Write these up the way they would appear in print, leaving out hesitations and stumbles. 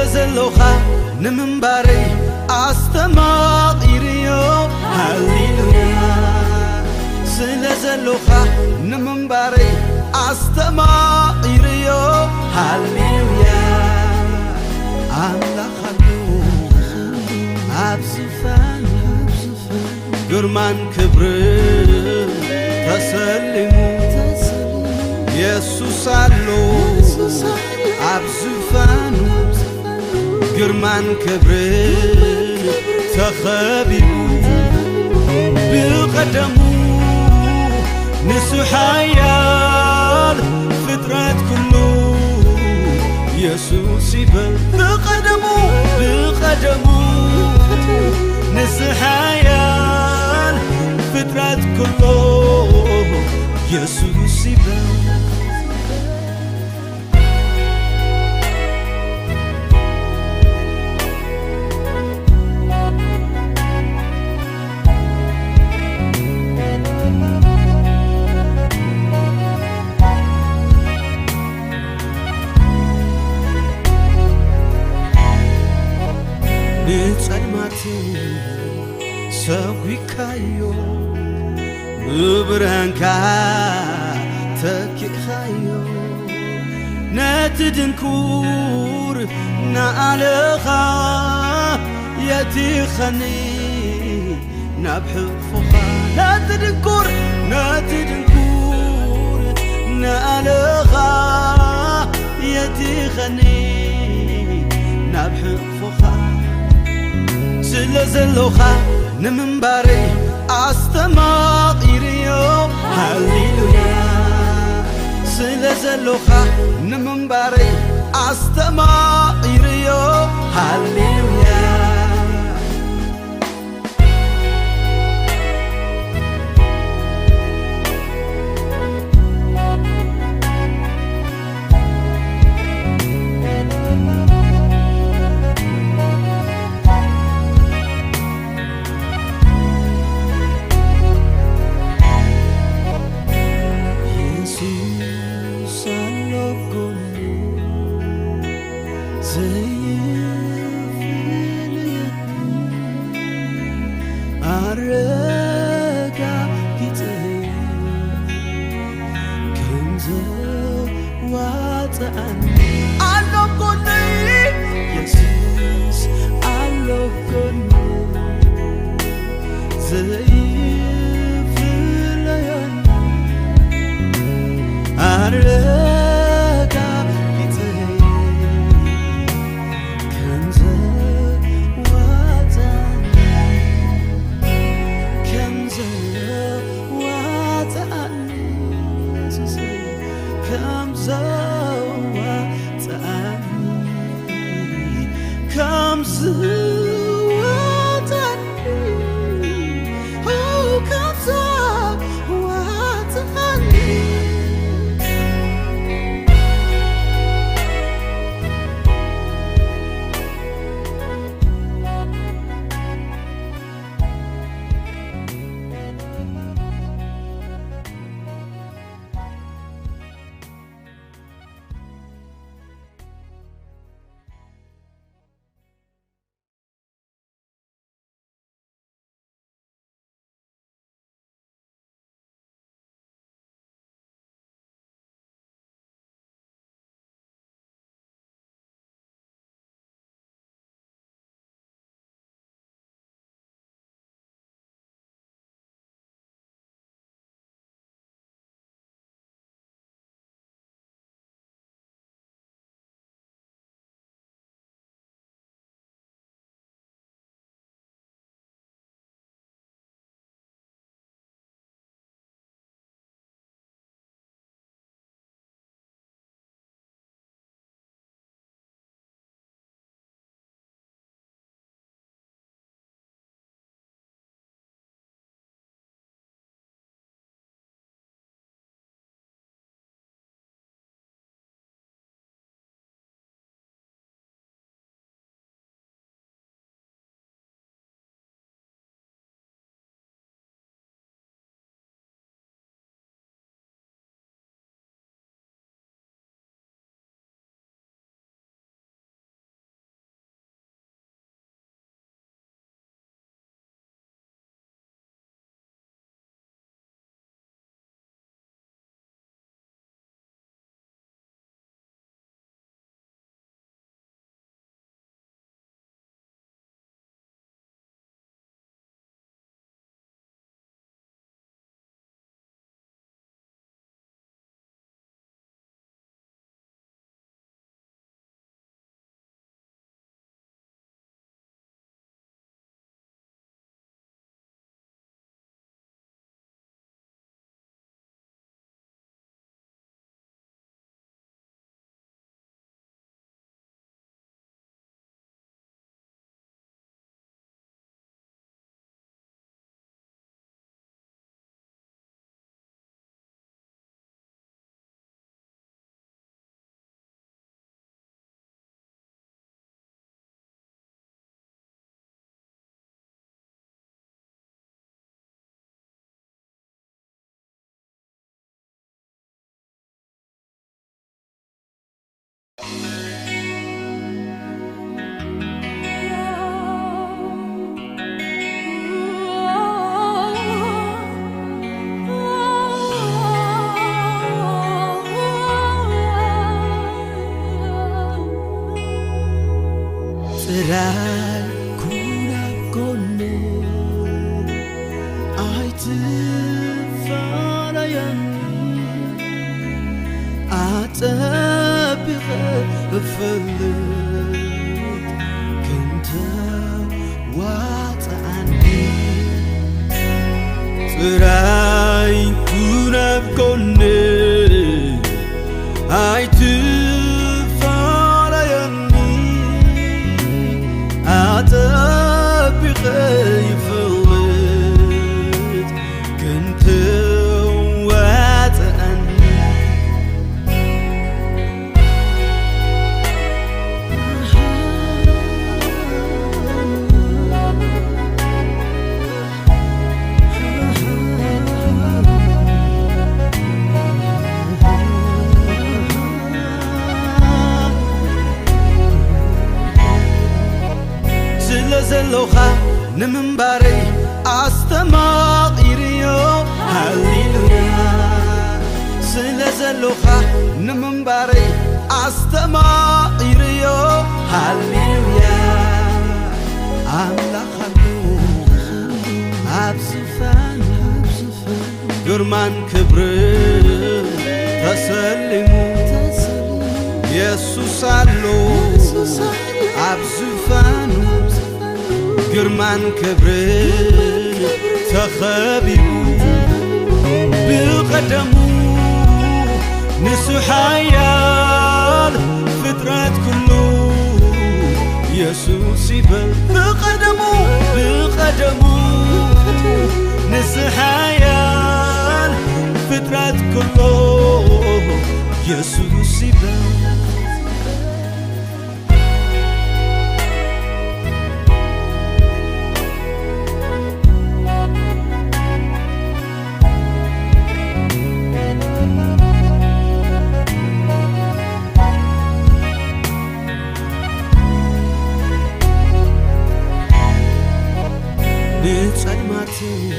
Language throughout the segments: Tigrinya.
ስለዘለኻ ንምንባረይ ኣስተማቒርዮ ሃሌሉያ ስለዘለኻ ንምንባረይ ኣስተማቒርዮ ሃሌሉያ ኣምላኻሉ ኣብ ዝፋን ግርማን ክብርን ተሰሊሙ ኢየሱስ ኣሎ ኣብ ዝፋኑ ግርማን ክብርን ተኸቢቡ ብቐደሙ ንሱ ሓያል ፍጥረት ኩሉ ኢየሱስ ይበል ብቐደሙ ንሱ ሓያል ፍጥረት ኩሉ ኢየሱስ ይበል ንጸልማት ሰዊካዮ ብብርሃንካ ተኪእኻዮ ነቲ ድንኩር ንኣለኻ የቲኸኒ ናብ ሕፉኻ ነቲ ድንኩር ንኣለኻ የቲኸኒ ናብ ሕፉኻ ስለዘለኻ ንምንባረይ ኣስተማቒርዮ ሃሌሉያ ስለዘለኻ ንምንባረይ ኣስተማቒርዮ ሃሌሉያ Comes تراي كونا بكوني أيتفاليني أتبغ أفلت كنت واتعني تراي كونا بكوني أيتفاليني أتبغ يفلت كنت واتعني زلوخا نمنباري أستماقيريو هاليلويا زلوخا نمنباري أستماقيريو هاليلويا أملاخلو أبزفان قرمان كبر تسلمو يسوس علو أبزفانو قرمان كبر تخبيبو بقدمو نسو حيال فطرات كله يسوس يبل بقدمو نسو حيال فطرات كله يسوس يبل نتسلماتي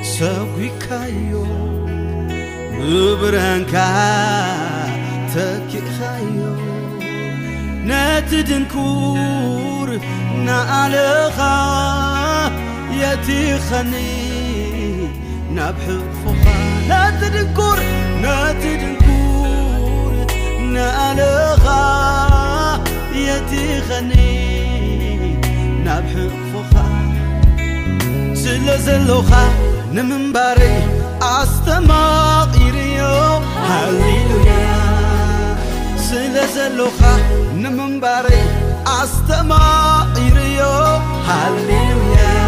سوي كايو مبرانكا تكي خايو نتدنكور نعلخا يتيخني نبحفوخا نتدنكور نعلخا يتيخني نبحفوخا زلوخا نمنباري أستماقيريو هاليلويا زلوخا نمنباري أستماقيريو هاليلويا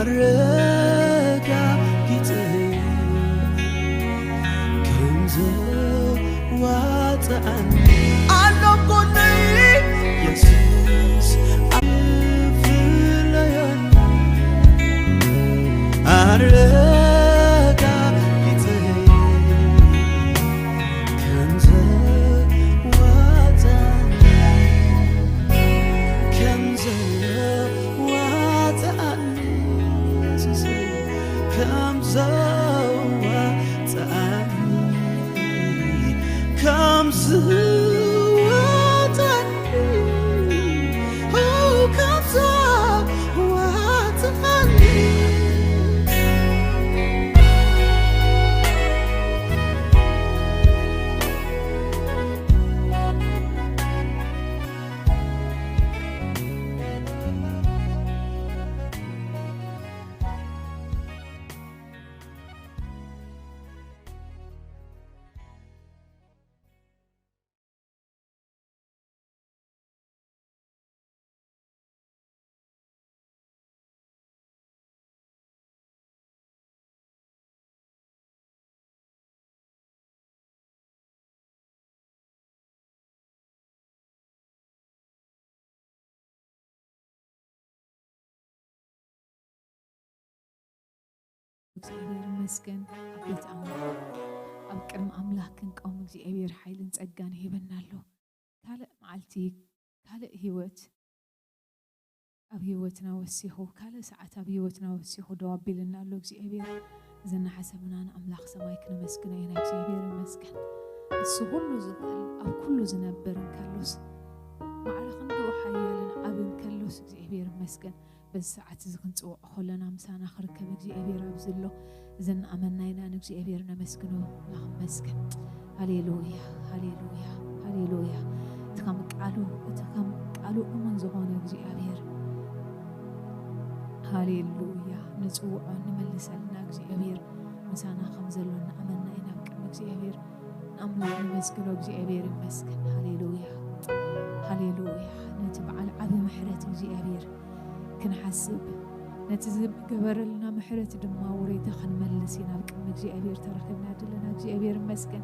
أرجع كتير كنزة واتعني أنا كوني يسوس في الليالي أرجع كتير كنزة واتعني كنزة واتعني comes over to me comes እግዚአብሔር ይመስገን አቤት አምላክ ኣብ ቅድሚ ኣምላኽ ክንቆም እግዚኣብሔር ሓይልን ጸጋን ይህበናሎ ካልእ መዓልቲ ካልእ ህይወት ኣብ ህይወትና ወሲኹ ካልእ ሰዓት ኣብ ህይወትና ወሲኹ ደው ኣቢልና ኣሎ እግዚኣብሔር ዝናሓሰብና ንኣምላኽ ሰማይ ክነመስግኖ ኢና እግዚኣብሔር ይመስገን እሱ ሁሉ ዝኽእል ኣብ ኩሉ ዝነብር እንከሎስ ማዕረኽ እንድኡ ሓያልን ዓብን ከሎስ እግዚኣብሔር ይመስገን በዚ ሰዓት እዚ ክንፅውዖ ከለና ምሳና ክርከብ እግዚኣብሔር ኣብ ዘሎ ዝንኣመና ኢና ንእግዚኣብሔር ነመስግኖ ንኽመስገን ሃሌሉያ ሃሌሉያ ሃሌሉያ እቲ ከም ቃሉ እሙን ዝኾነ እግዚኣብሔር ሃሌሉያ ንፅውዖ ንመልሰልና እግዚኣብሔር ምሳና ከም ዘሎ ንኣመና ኢና ኣብ ቅድሚ እግዚኣብሔር ንኣምላኽ ንመስግኖ እግዚኣብሔር ይመስገን ሃሌሉያ ሃሌሉያ ነቲ በዓል ዓብ ምሕረት እግዚኣብሔር ክንሓስብ ነቲ ዝገበረልና ምሕረት ድማ ወሬታ ክንመልስ ኢና ኣብ ቅድሚ እግዚኣብሔር ተረኺብና ዘለና እግዚኣብሔር ይመስገን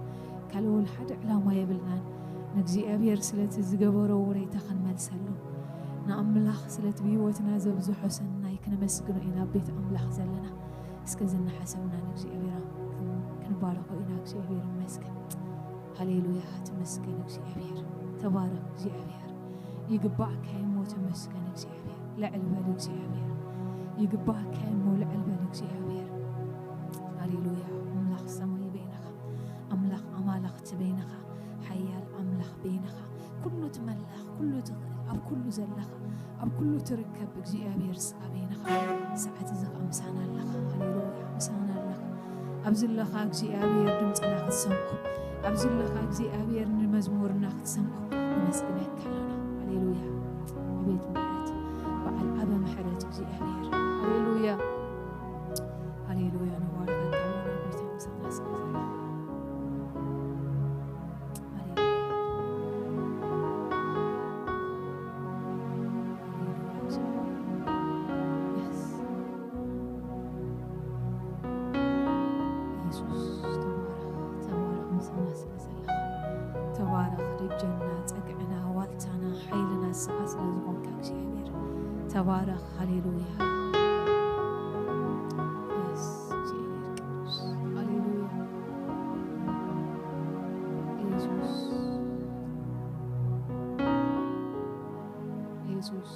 ካልእ ሓደ ዕላማ የብልናን ንእግዚኣብሔር ስለቲ ዝገበሮ ወሬታ ክንመልሰሉ ንኣምላኽ ስለቲ ብሂወትና ዘብዝሖ ሰናይ ክነመስግኖ ኢና ቤት ኣምላኽ ዘለና እስከዚ እናሓሰብና ንእግዚኣብሔር ክንባረኾ ኢና እግዚኣብሔር ይመስገን ሃሌሉያ ተመስገን እግዚአብሔር ተባረክ እግዚአብሔር ይግባዕካ እሞ ተመስገን እግዚአብሔር ልዕል በል እግዚአብሔር ይግባዕካ እሞ ልዕል በል እግዚአብሔር ሃሌሉያ አምላኽ ሰማይ በይነኻ አምላኽ ኣማልኽቲ በይነኻ ሓያል ኣምላኽ በይነኻ ኩሉ ትመልኽ ኩሉ ትኽእል ኣብ ኩሉ ዘለኻ ኣብ ኩሉ ትርከብ እግዚአብሔር ስኻ በይነኻ ሰዓት እዚ ምሳና ኣለኻ ሃሌሉያ ምሳና ኣለኻ ኣብ ዘለኻ እግዚአብሔር ድምፅና ክትሰምዑ ኣብ ዘለኻ እግዚአብሔር ንመዝሙርና ክትሰምዑ ንመስግነካ ኣለና ሃሌሉያ ቤት ምሕረት በዓል ዓበ ምሕረት እግዚአብሔር ሃሌሉያ ሃሌሉያ ንባረከካ ኣለና ቤተ ምሳና ስለ تبارك هاليلويا يس جير قدوس هاليلويا يسوس يسوس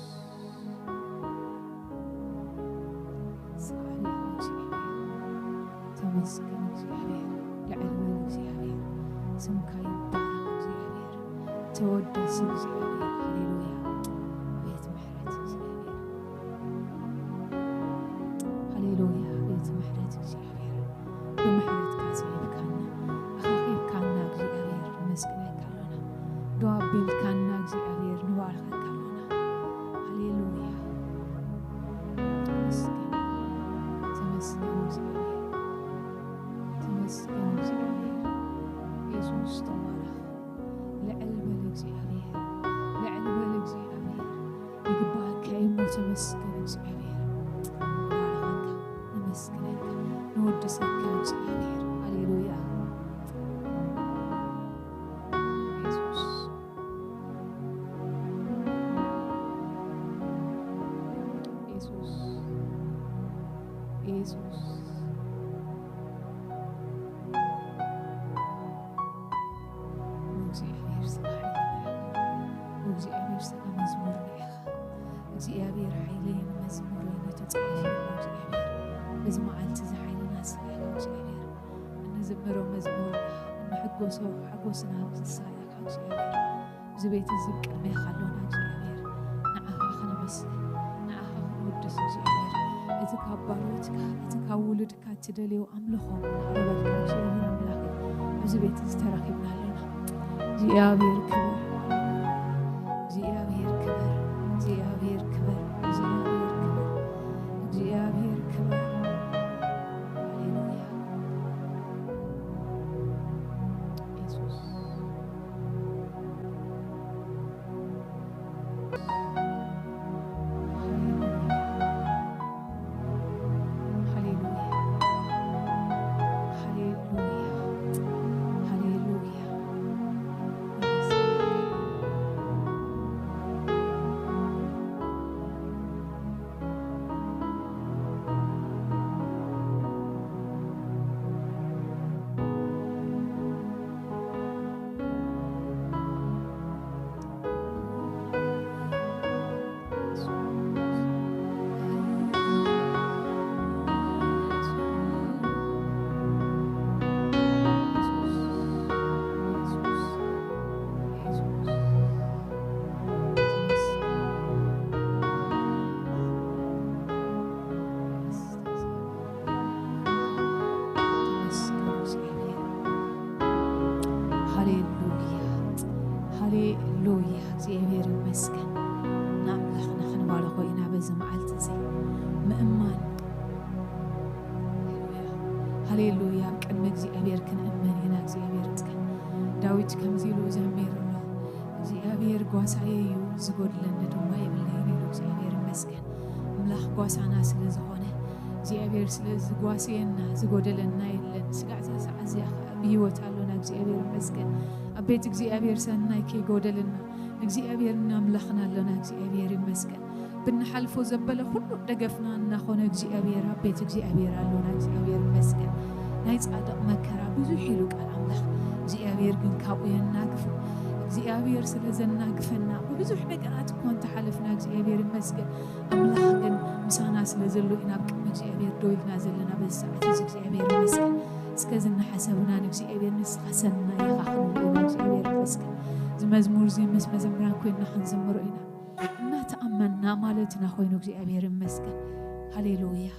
صحيح تمسكن እግዚአብሔር ለዕልም እግዚአብሔር ስምካ ይባረክ እግዚአብሔር ተወደስ እግዚአብሔር ሃሌሉያ هاليلويا بيت محرت እግዚአብሔር بمحرت كاسيبكنا أخاخيبكنا እግዚአብሔር نمسكنك لنا دوابيلكنا እግዚአብሔር نباركك لنا هاليلويا تمسكن እግዚአብሔር تمسكن እግዚአብሔር ኢየሱስ ተባረክ ለዕልበል እግዚአብሔር ለዕልበል እግዚአብሔር ይግባዕካ እሞ ተመስገን እግዚአብሔር نمسكنك نودسك እግዚአብሔር ሃሌሉያ ኢየሱስ ኢየሱስ ኢየሱስ እግዚአብሔር ስለ መዝሙር ነህ እግዚአብሔር ኃይለኝ መዝሙር ተጻፈ እግዚአብሔር بزم عالت زحيلنا سائل እግዚአብሔር እንዘምረው መዝሙር እንሕጎሰው ሓጎስና ብዝሳየቅ እግዚአብሔር ዝቤት ዝቅድመ ይኻሎና እግዚአብሔር ንዓኻ ክንመስል ንዓኻ ክንወድስ እግዚአብሔር እቲ ካብ ባሮትካ እቲ ካብ ውልድካ ትደልዮ ኣምልኾ ንቕረበልካ እግዚአብሔር ኣምላኽ ኣብዚ ቤት ዝተረኺብና ኣለና እግዚአብሔር ክብር እግዚአብሔር ክብር እግዚአብሔር ክብር እግዚአብሔር ክብር እግዚአብሔር ክብር هاليلويا بقدم እግዚአብሔር ክንእመን ኢና እግዚአብሔር ይመስገን ዳዊት ከምዚሉ ዘሚሩሎ እግዚአብሔር ጓሳዬ እዩ ዝጎድለኒ ድማ የብለኝ ኢሉ እግዚአብሔር ይመስገን አምላክ ጓሳና ስለዝኾነ እግዚአብሔር ስለዝጓሰየና ዝጎደለና የለን ስጋዛ ሰዓዚያ ብህይወት አለና እግዚአብሔር ይመስገን አቤት እግዚአብሔር ሰናይ ከይጎደልና እግዚአብሔርና አምላክና አለና እግዚአብሔር ይመስገን ብንሐልፎ ዘበለ ሁሉ ደገፍና እናኾነ እግዚአብሔር አቤት እግዚአብሔር አለና እግዚአብሔር ይመስገን ናይ ጻድቅ መከራ ብዙ ሒሉ ቃል አምላክ እግዚአብሔር ግን ካብኡ የናግፉ እግዚአብሔር ስለዘናግፈና ብዙ ነገራት ኮንተ ሓለፍና እግዚአብሔር ይመስገን አምላክ ግን ምሳና ስለዘሎ ኢና ብቅድሚ እግዚአብሔር ዶይልና ዘለና በሰዓት እግዚአብሔር ይመስገን እስከዝና ሓሰብና እግዚአብሔር ንስኻሰና ይኻኽኑ እግዚአብሔር ይመስገን ዝመዝሙር ዚ ምስ መዘምራን ኮይና ክንዘምሮ ኢና እና ተአመና ማለትና ኮይኑ እግዚአብሔር ይመስገን ሃሌሉያ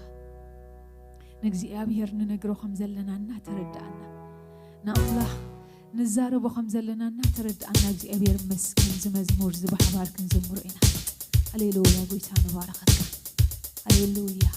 ንእግዚአብሔር ንነግሮ ከም ዘለናና ተረዳአና ንአምላክ ንዛረቦ ከም ዘለናና ተረዳአና እግዚአብሔር ይመስገን ዝመዝሙር ዝባሕባር ክንዘምሮ ኢና ሃሌሉያ ጎይታ ንባረኸካ ሃሌሉያ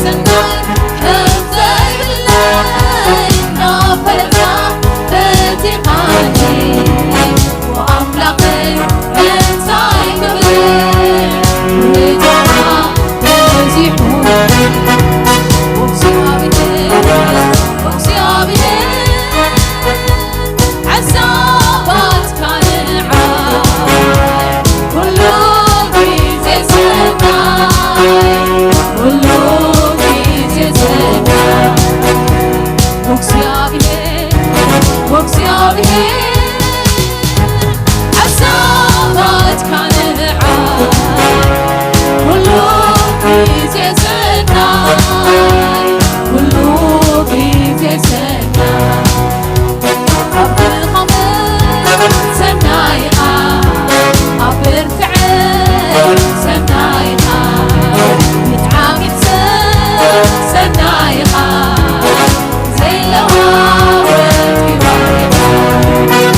Send سنايقا زي لواوت في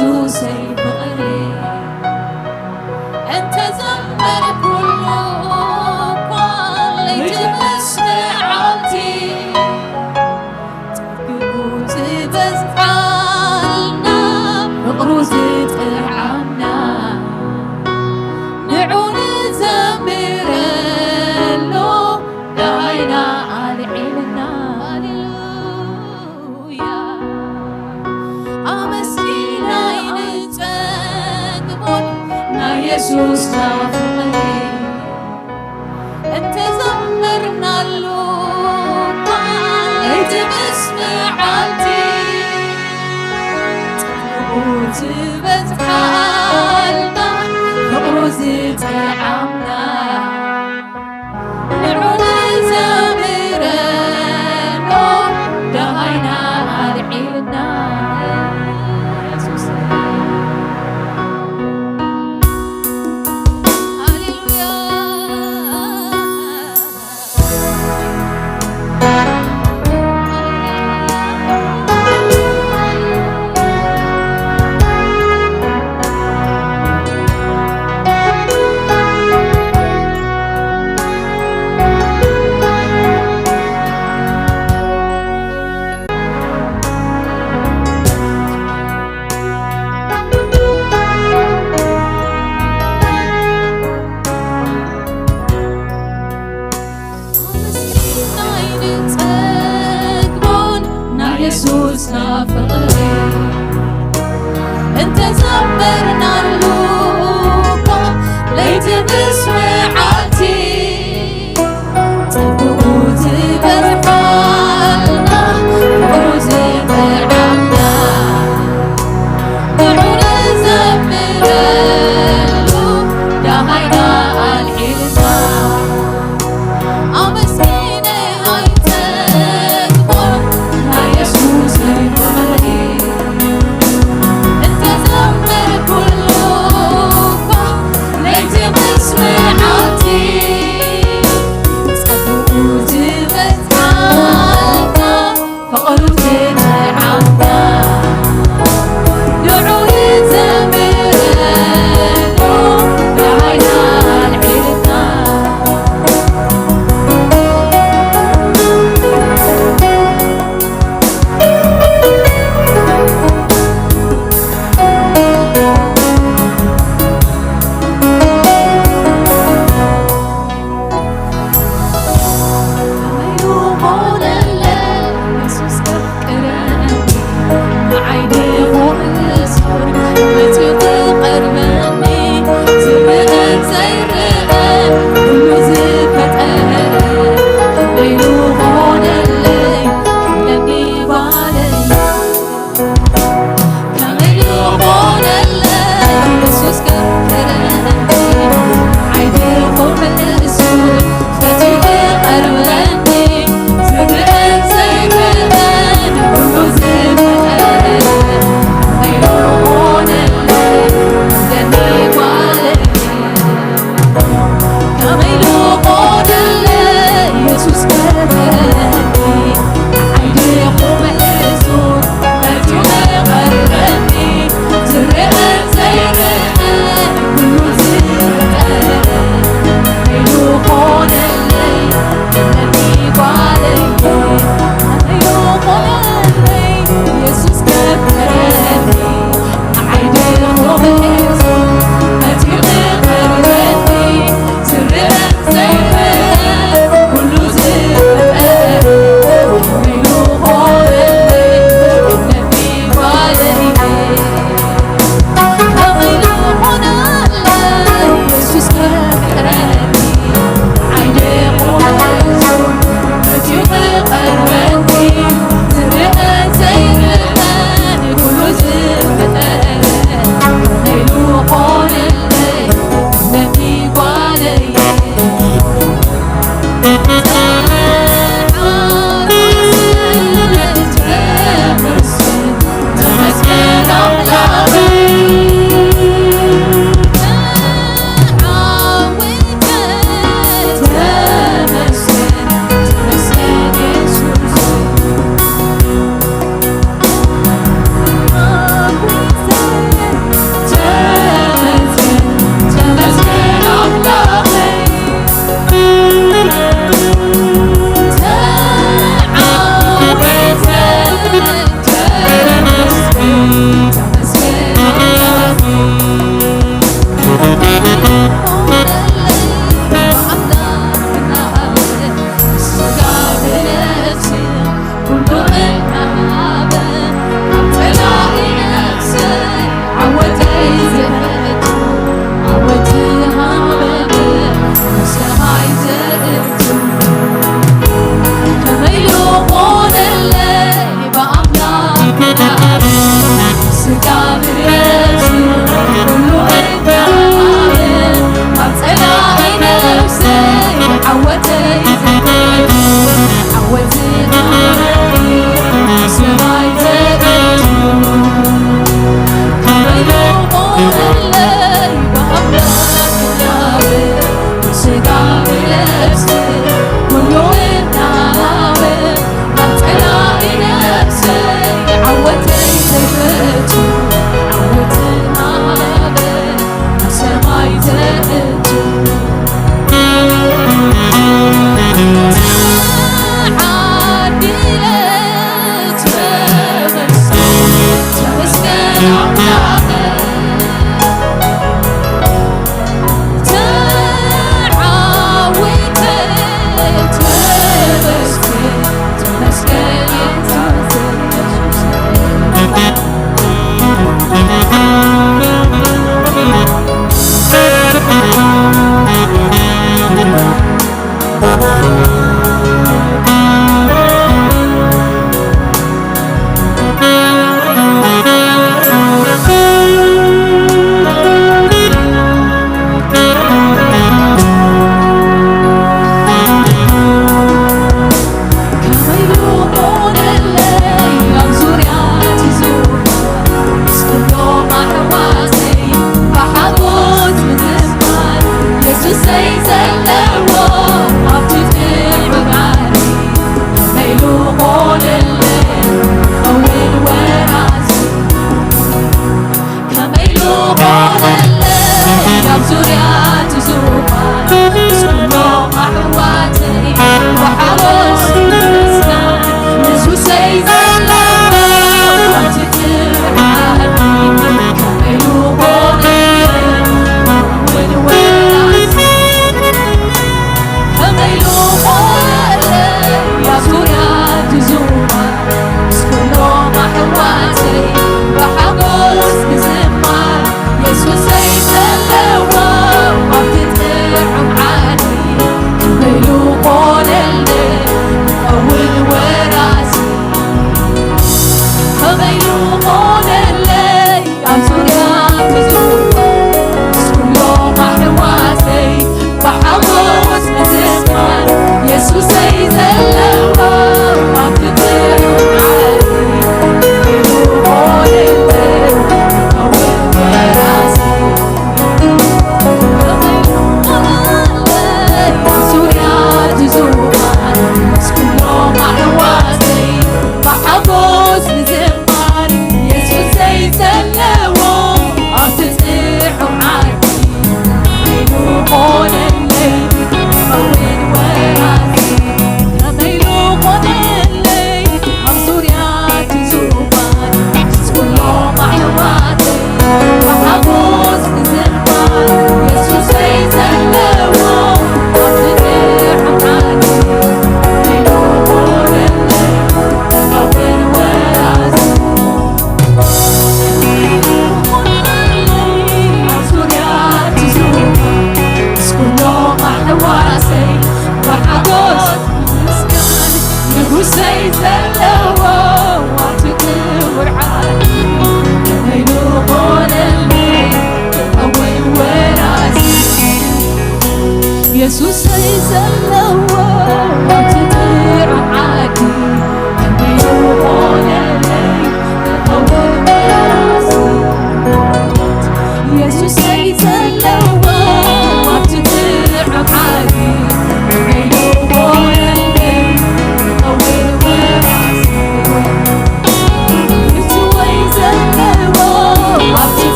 ኢየሱሰይ ፍቕሪ أنت زمر كل ليت مسمعتي تقبوت بزعلنا نقروز ترعمنا نعون زمر له داينا علينا هاليلويا أمسكينا ينتقبون يسوس نافقني أنت زمرنا اللوم ليت مسمعتي تقوت بزحالنا نقروز تعمنا نعون زمر اللوم دهينا هالعينا ኢየሱስ ናፍቅሪ እንተ ዘመርና ሉባ ለይቲ ምስምዓቲ ጽቡቕ ዝበዝሓልና ፍቕሩ ዝመዓና ንዑነ ዘምረሉ ዳሃይና ኣልዒልና ኣመስጊነ ኣይተግቦን ኢየሱስ ፍቕሪ እንተ ዘምር ኩሉ ለይቲ ምስምዓቲ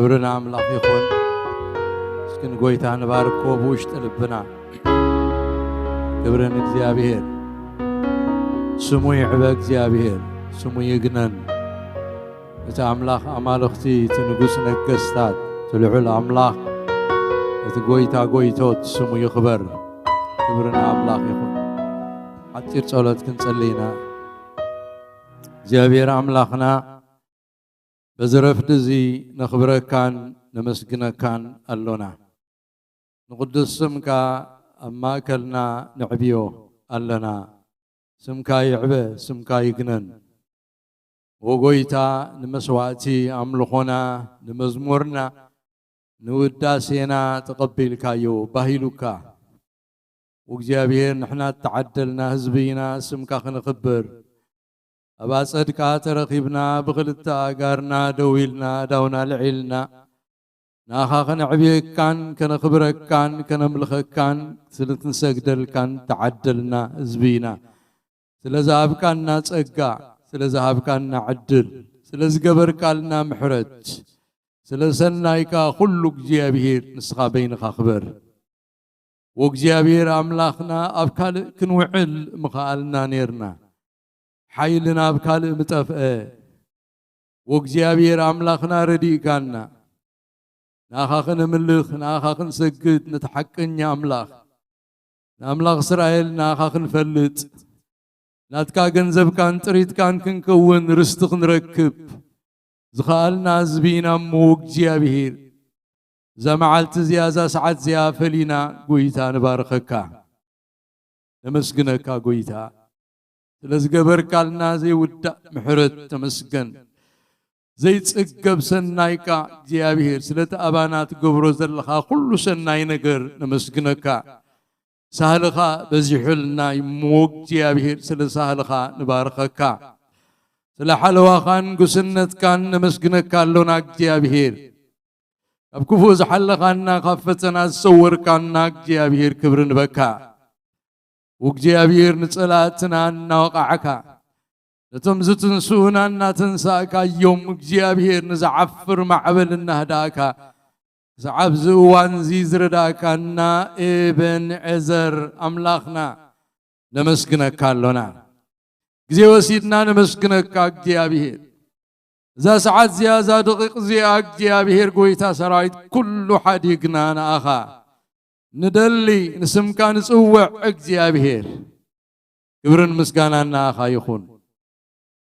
كبرنا أملاك يخون سكن قويتا نبارك وبوش تلبنا كبرنا እግዚአብሔር ስሙ ይዕበግ እግዚአብሔር ስሙ ይግነን እቲ አምላኽ አማልኽቲ እቲ ንጉስ ነገስታት ትልዑል አምላኽ እቲ ጎይታ ጎይቶት ስሙ ይኽበር ክብርና አምላኽ ይኹን ሓፂር ጸሎት ክንጸልይና እግዚአብሔር አምላኽና በዝረፍት እዚ ነኽብረካን ነመስግነካን አሎና ንቅዱስ ስምካ ኣብ ማእከልና ንዕብዮ ኣለና ስምካ ይዕበ ስምካ ይግነን ወጎይታ ንመስዋዕቲ ኣምልኾና ንመዝሙርና ንውዳሴና ተቐቢልካዮ ባሂሉካ ወእግዚአብሔር ንሕና ተዓደልና ህዝቢና ስምካ ክንኽብር ኣብ ኣጸድቃ ተረኺብና ብኽልተ ኣጋርና ደው ኢልና ዳውና ልዒልና ናኻ ከነዕብየካን ከነኽብረካን ከነምልኸካን ስለትንሰግደልካን ተዓደልና ህዝቢና ስለዝሃብካና ጸጋ ስለዝሃብካና ዕድል ስለዝገበርካልና ምሕረት ስለሰናይካ ኩሉ እግዚአብሔር ንስኻ በይንኻ ክበር ወእግዚአብሔር ኣምላኽና ኣብ ካልእ ክንውዕል ምኽኣልና ነርና ሓይልና ኣብ ካልእ ምጠፍአ ወእግዚአብሔር ኣምላኽና ረዲእካና ናኻ ክንምልኽ ናኻ ክንሰግድ ነተሐቀኛ ኣምላኽ ንኣምላኽ እስራኤል ናኻ ክንፈልጥ ናትካ ገንዘብካን ጥሪትካን ክንከውን ርስቲ ክንረክብ ዝኽኣልና ህዝቢና እሞ እግዚአብሔር እዛ መዓልቲ እዚኣ እዛ ሰዓት እዚኣ ፈሊና ጎይታ ንባርኸካ ነመስግነካ ጎይታ ስለዝገበርካልና ዘይውዳእ ምሕረት ተመስገን ዘይጽገብ ሰናይካ እግዚአብሔር ስለተኣባናት ገብሮ ዘለኻ ኩሉ ሰናይ ነገር ነመስግነካ ሳህልኻ በዚሑልና ይሞ እግዚአብሔር ስለሳህልኻ ንባርኸካ ስለ ሓለዋኻን ጉስነትካን ነመስግነካ ኣሎና እግዚአብሔር ኣብ ክፉእ ዝሓለኻና ካብ ፈተና ዝሰወርካና እግዚአብሔር ክብሪ ንበካ ወእግዚአብሔር ንጸላእትና እናወቃዕካ ነቶም ዝትንስኡና እናተንሳእካዮም እግዚአብሔር ንዝዓፍር ማዕበል እናህዳእካ زعب زوان زيزردا كنا ابن عزر أملاخنا نمسكنا كالونا جزي وسيدنا نمسكنا كاجيابير ذا ساعات زيادة دقيق زياك جيابير قويتا سرايد كل حد يقنانا أخا ندلي نسمكا نسوع اجيابير كبرن مسكانا أخا يخون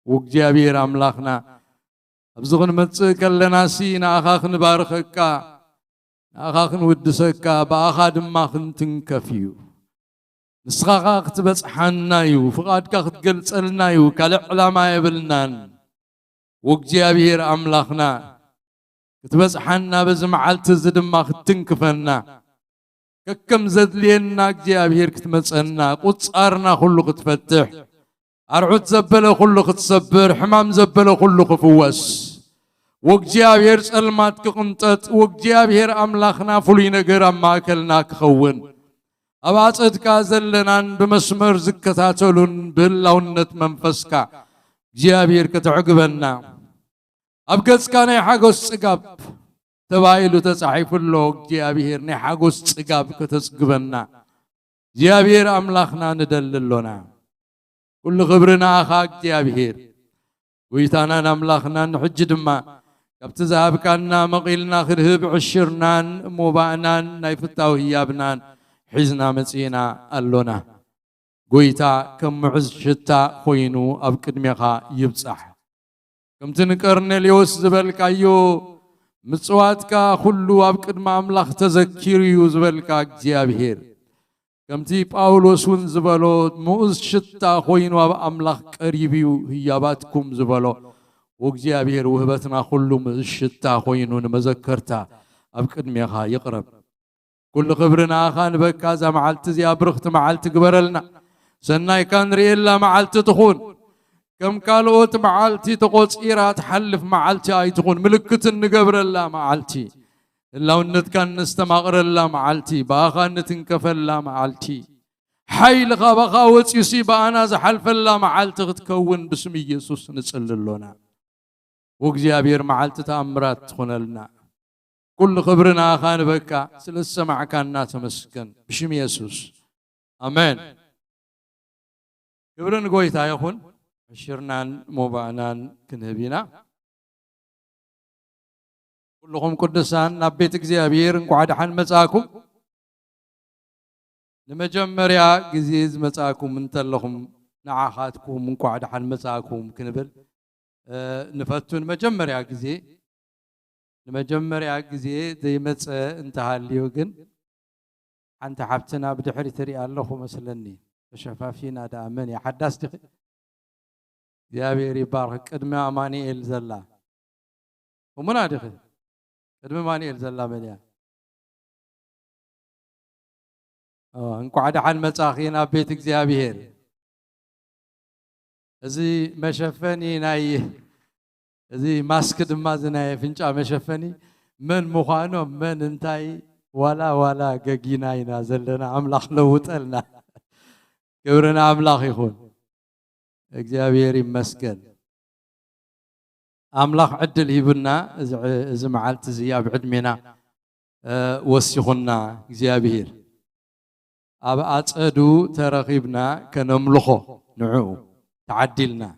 وجيابير أملاخنا أبزغن متسك لنا سينا أخاخ نبارخكا أخاخ نودسكا بأخا دماخ تنكفيو نسخاخ تبس حنايو فقادك تقلت لنايو كالعلماء يبلنان وجيابير أملاخنا تبس حنا بزمعلت زدماخ تنكفنا ككم زد لينا جيابير كتمسنا قصارنا خلق تفتح أرعد زبله خلق تصبر حمام زبله خلق فوس وجيابير سلمات كقنطت وجيابير أملاخنا فلينا جرام ما كلنا كخون أبعد كازلنا بمسمر زكتاتولون باللونة منفسكا جيابير كتعقبنا أبكت كان يحقوس سقاب تبايلو تسعيف اللوك جيابير نحقوس سقاب كتسقبنا جيابير أملاخنا ندللونا كل خبرنا أخاك جيابير ويتانا نملاخنا نحج دما كبت ذهب كنا مقيلنا خرهب عشرنان مبعنان نايفتاو هيابنان حزنا مسينا اللونا قويتا كم معز شتا خوينو أبكد ميخا يبصح كم تنكرن اليوس زبالك أيو مصواتكا خلو أبكد ما أملاخ تذكيريو زبالك جيابير كم تي باولوس ونزبالو موز شتا خوينو أملاخ قريبيو هياباتكم زبالو وجيابير وهبتنا كله مشتا خوينو نمذكرتا أبكد ميخا يقرب كل خبرنا خان بكازا معلت زي أبرخت معلت قبرلنا سناي كان ريلا معلت تخون كم قالوت معلتي تقوت إيرات حلف معلتي أي تخون ملكت النقبرلا معلتي لو نت كان نستمغر الله معلتي باخا نتنكفل الله معلتي حيل خا يصيب أنا زحلف الله معلتي تكون باسم يسوع نسأل لنا وجيابير معلت تأمرات تخون لنا كل خبرنا خان بكا سلسمع كان تمسكن بشم يسوس آمين خبرنا قويتا يخون عشرنان موبعنان كنهبينا كلهم قدسان نبيت እግዚአብሔር እንኳን حن መጻኩም ለመጀመሪያ ጊዜ መጻኩም እንተለኹም ንዓኻትኩም እንኳን حن መጻኩም ክንብል ንፈቱን መጀመሪያ ጊዜ ለመጀመሪያ ጊዜ ዘይመጸ እንተሃልዩ ግን አንተ ሐብትና ብድሕሪ ትሪ ኣለኹ መስለኒ ተሸፋፊና ዳመን ያሐዳስ ድኽ እግዚአብሔር ይባርክ ቅድመ አማኑኤል ዘላ ወመና ድኽ ቅድመ አማኑኤል ዘላ መንያ እንኳን حن መጻኺና ቤት እግዚአብሔር እዚ መሸፈኒ ናይ እዚ ማስክ ድማ ዝናይ ፍንጫ መሸፈኒ ምን ምዃኖ ምን እንታይ ዋላ ገጊና ኢና ዘለና አምላኽ ለውጠልና ክብርና አምላኽ ይኹን እግዚአብሔር ይመስገን አምላኽ ዕድል ሂብና እዚ መዓልቲ እዚ ኣብ ዕድሜና ወሲኹና እግዚአብሔር ኣብ ኣጸዱ ተረኺብና ከነምልኾ ንዑ تعدلنا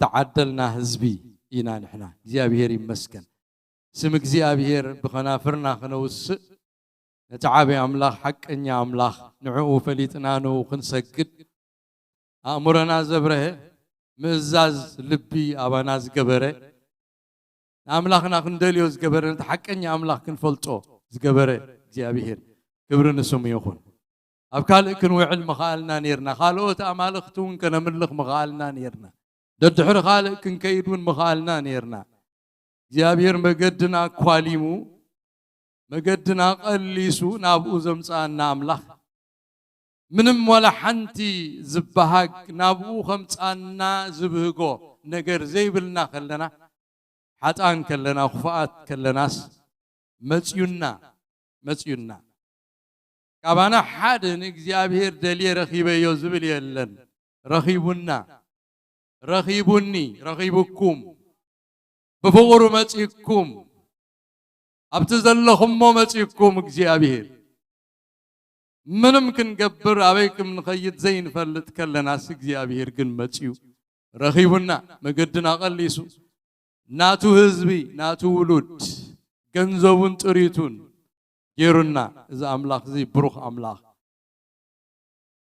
تعدلنا حزبي إنا نحنا እግዚአብሔር ይመስገን ስም እግዚአብሔር بخنافرنا خنوس نتعابي أملاخ حقኛ أملاخ نعو فليتنا نو خنسجد أمرنا زبره مزاز لبي أبانا زجبره أملاخنا خندليو زجبره حقኛ أملاخ كنفلتو زجبره እግዚአብሔር كبرنا سمي يخون أبكال كن وعل مخالنا نيرنا خالوت أمالختون كنا ملخ مخالنا نيرنا ددحر خالق كن كيدون مخالنا نيرنا جابير مقدنا كواليمو مقدنا قليسو نابو زمصانا أملاخ منم ولا حنتي زبهاك نابو خمصانا زبهقو نقر زيبلنا خلنا حتان كلنا خفاءات كلناس متيونا كابانا حد እግዚአብሔር دلي رخيبه يوزبل يلن رخيبوني رخيبكم بفقر متيكم ابتزلهم متيكم እግዚአብሔር ምንም ክንገብር አበይክም ንኸይድ ዘይን ፈልጥ ከለናስ እግዚአብሔር ግን መጽዩ ረኺቡና መገድና ቀሊሱ ናቱ ህዝቢ ናቱ ውሉድ ገንዘቡን ጥሪቱን يرونا إذا أملاخ زي بروخ أملاخ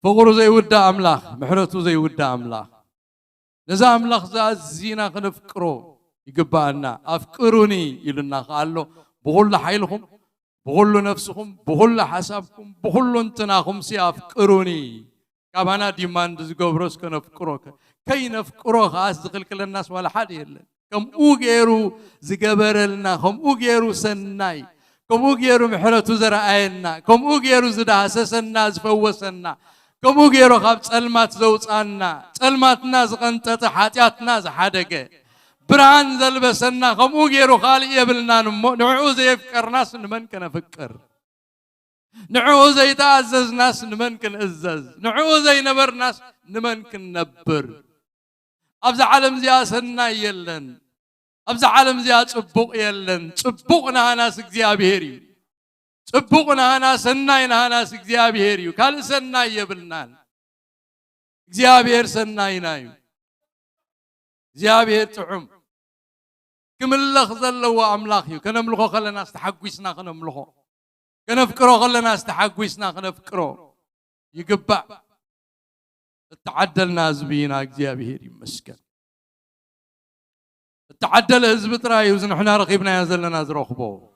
فقر زي ودا أملاخ محرته زي ودا أملاخ نزا أملاخ زينا خنفكرو يقبعنا أفكروني يلنا قالوا بقول حيلهم بقول نفسهم بقول حسابكم بقول انتناهم سي أفكروني كابانا ديمان دزقوبروس كنفكروك كي نفكرو خاص دخل كل الناس ولا حد يلا كم أوجيرو زقبرلنا كم أوجيرو سناي كم أوجيرو محرته زرعنا كم أوجيرو زدهسسنا زفوسنا كم أوجيرو خاب سلمات زوجنا سلمات ناس قنطة حاجات ناس حدقة بران زلبسنا كم أوجيرو خالي يبلنا نعوز يفكر ناس نمن كنا فكر نعوز يتعزز ناس نمن كن عزز نعوز ينبر ناس نمن كن نبر أبز عالم زياسنا يلن أبز عالم زياد صبوق يلن صبوقنا ناس እግዚአብሔርዩ صبوقنا ناس سناينا ناس እግዚአብሔርዩ ካል ሰናይ ይብልናል እግዚአብሔር ሰናይናዩ እግዚአብሔር ጥዑም ክምልኽ ዘለዎ ኣምላኽዩ ከነምልኾ ከለና ዝተሓጉስና ከነምልኾ ከነፍቅሮ ከለና ዝተሓጉስና ከነፍቅሮ ይግባእ ተዓደልና ዝብይና እግዚአብሔር ይመስገን تعدل حزب تراي وزنحنا رقيبنا يا زلنا زرخبو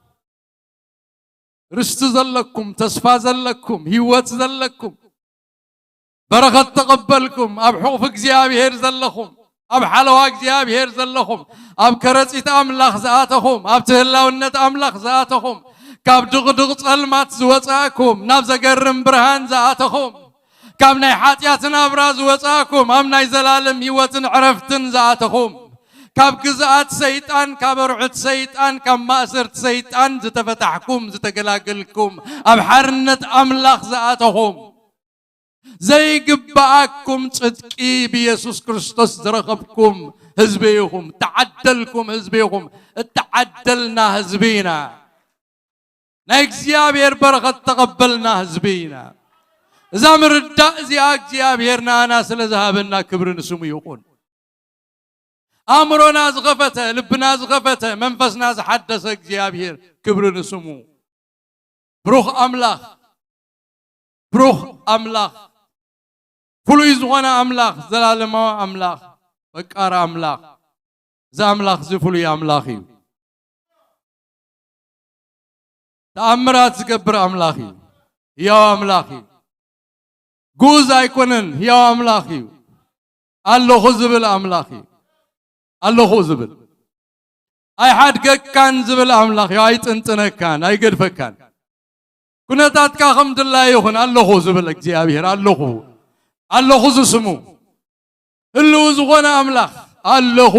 رست زلكم تصفى زلكم هيوت زلكم بركة تقبلكم أب حوف እግዚአብሔር زلكم أب حلوة እግዚአብሔር زلكم أب كرسيت أملاخ زاتهم أب تهلاونت أملاخ زاتهم كاب دغدغ صلمات زوصاكم نابز قرم برهان زاتهم كاب ناي حاتياتنا براز وصاكم أم ناي زلالم هيوتن عرفتن زاتهم كاب جزات سيطان كاب رعت سيطان كاب ماسرت سيطان زتفتحكم زتقلاقلكم أبحرنت أملاخ زاتهم زي قبعكم صدقي بيسوس كريستوس زرقبكم ህዝቤኹም ተዓደልኩም ህዝቤኹም ተዓደልና ህዝቢና ናይ እግዚአብሔር በረኸት ተቀበልና ህዝቢና እዛ ምርዳእ እዚኣ እግዚአብሔር ናና ስለዝሃበና ክብሪ ንስሙ ይኹን አእምሮና ዝኸፈተ ልብና ዝኸፈተ መንፈስና ዝሐደሰ እግዚአብሔር ክብሪ ንስሙ ብሩኽ አምላኽ ፍሉይ ዝኾነ አምላኽ ዘላለማዊ አምላኽ ፈቃሪ አምላኽ እዛ አምላኽ ፍሉይ አምላኽ እዩ ተአምራት ዝገብር አምላኽ እዩ ሕያው አምላኽ እዩ ጉዝ አይኮነን ሕያው አምላኽ እዩ ኣለኹ ዝብል አምላኽ እዩ ኣለኹ ዝብል ኣይሓድገካን ዝብል አምላኽ እዩ ኣይጥንጥነካን ኣይገድፈካን ኩነታትካ ከም ድላይ ይኹን ኣለኹ ዝብል እግዚአብሔር ኣለኹ ዝስሙ ህልው ዝኾነ አምላኽ ኣለኹ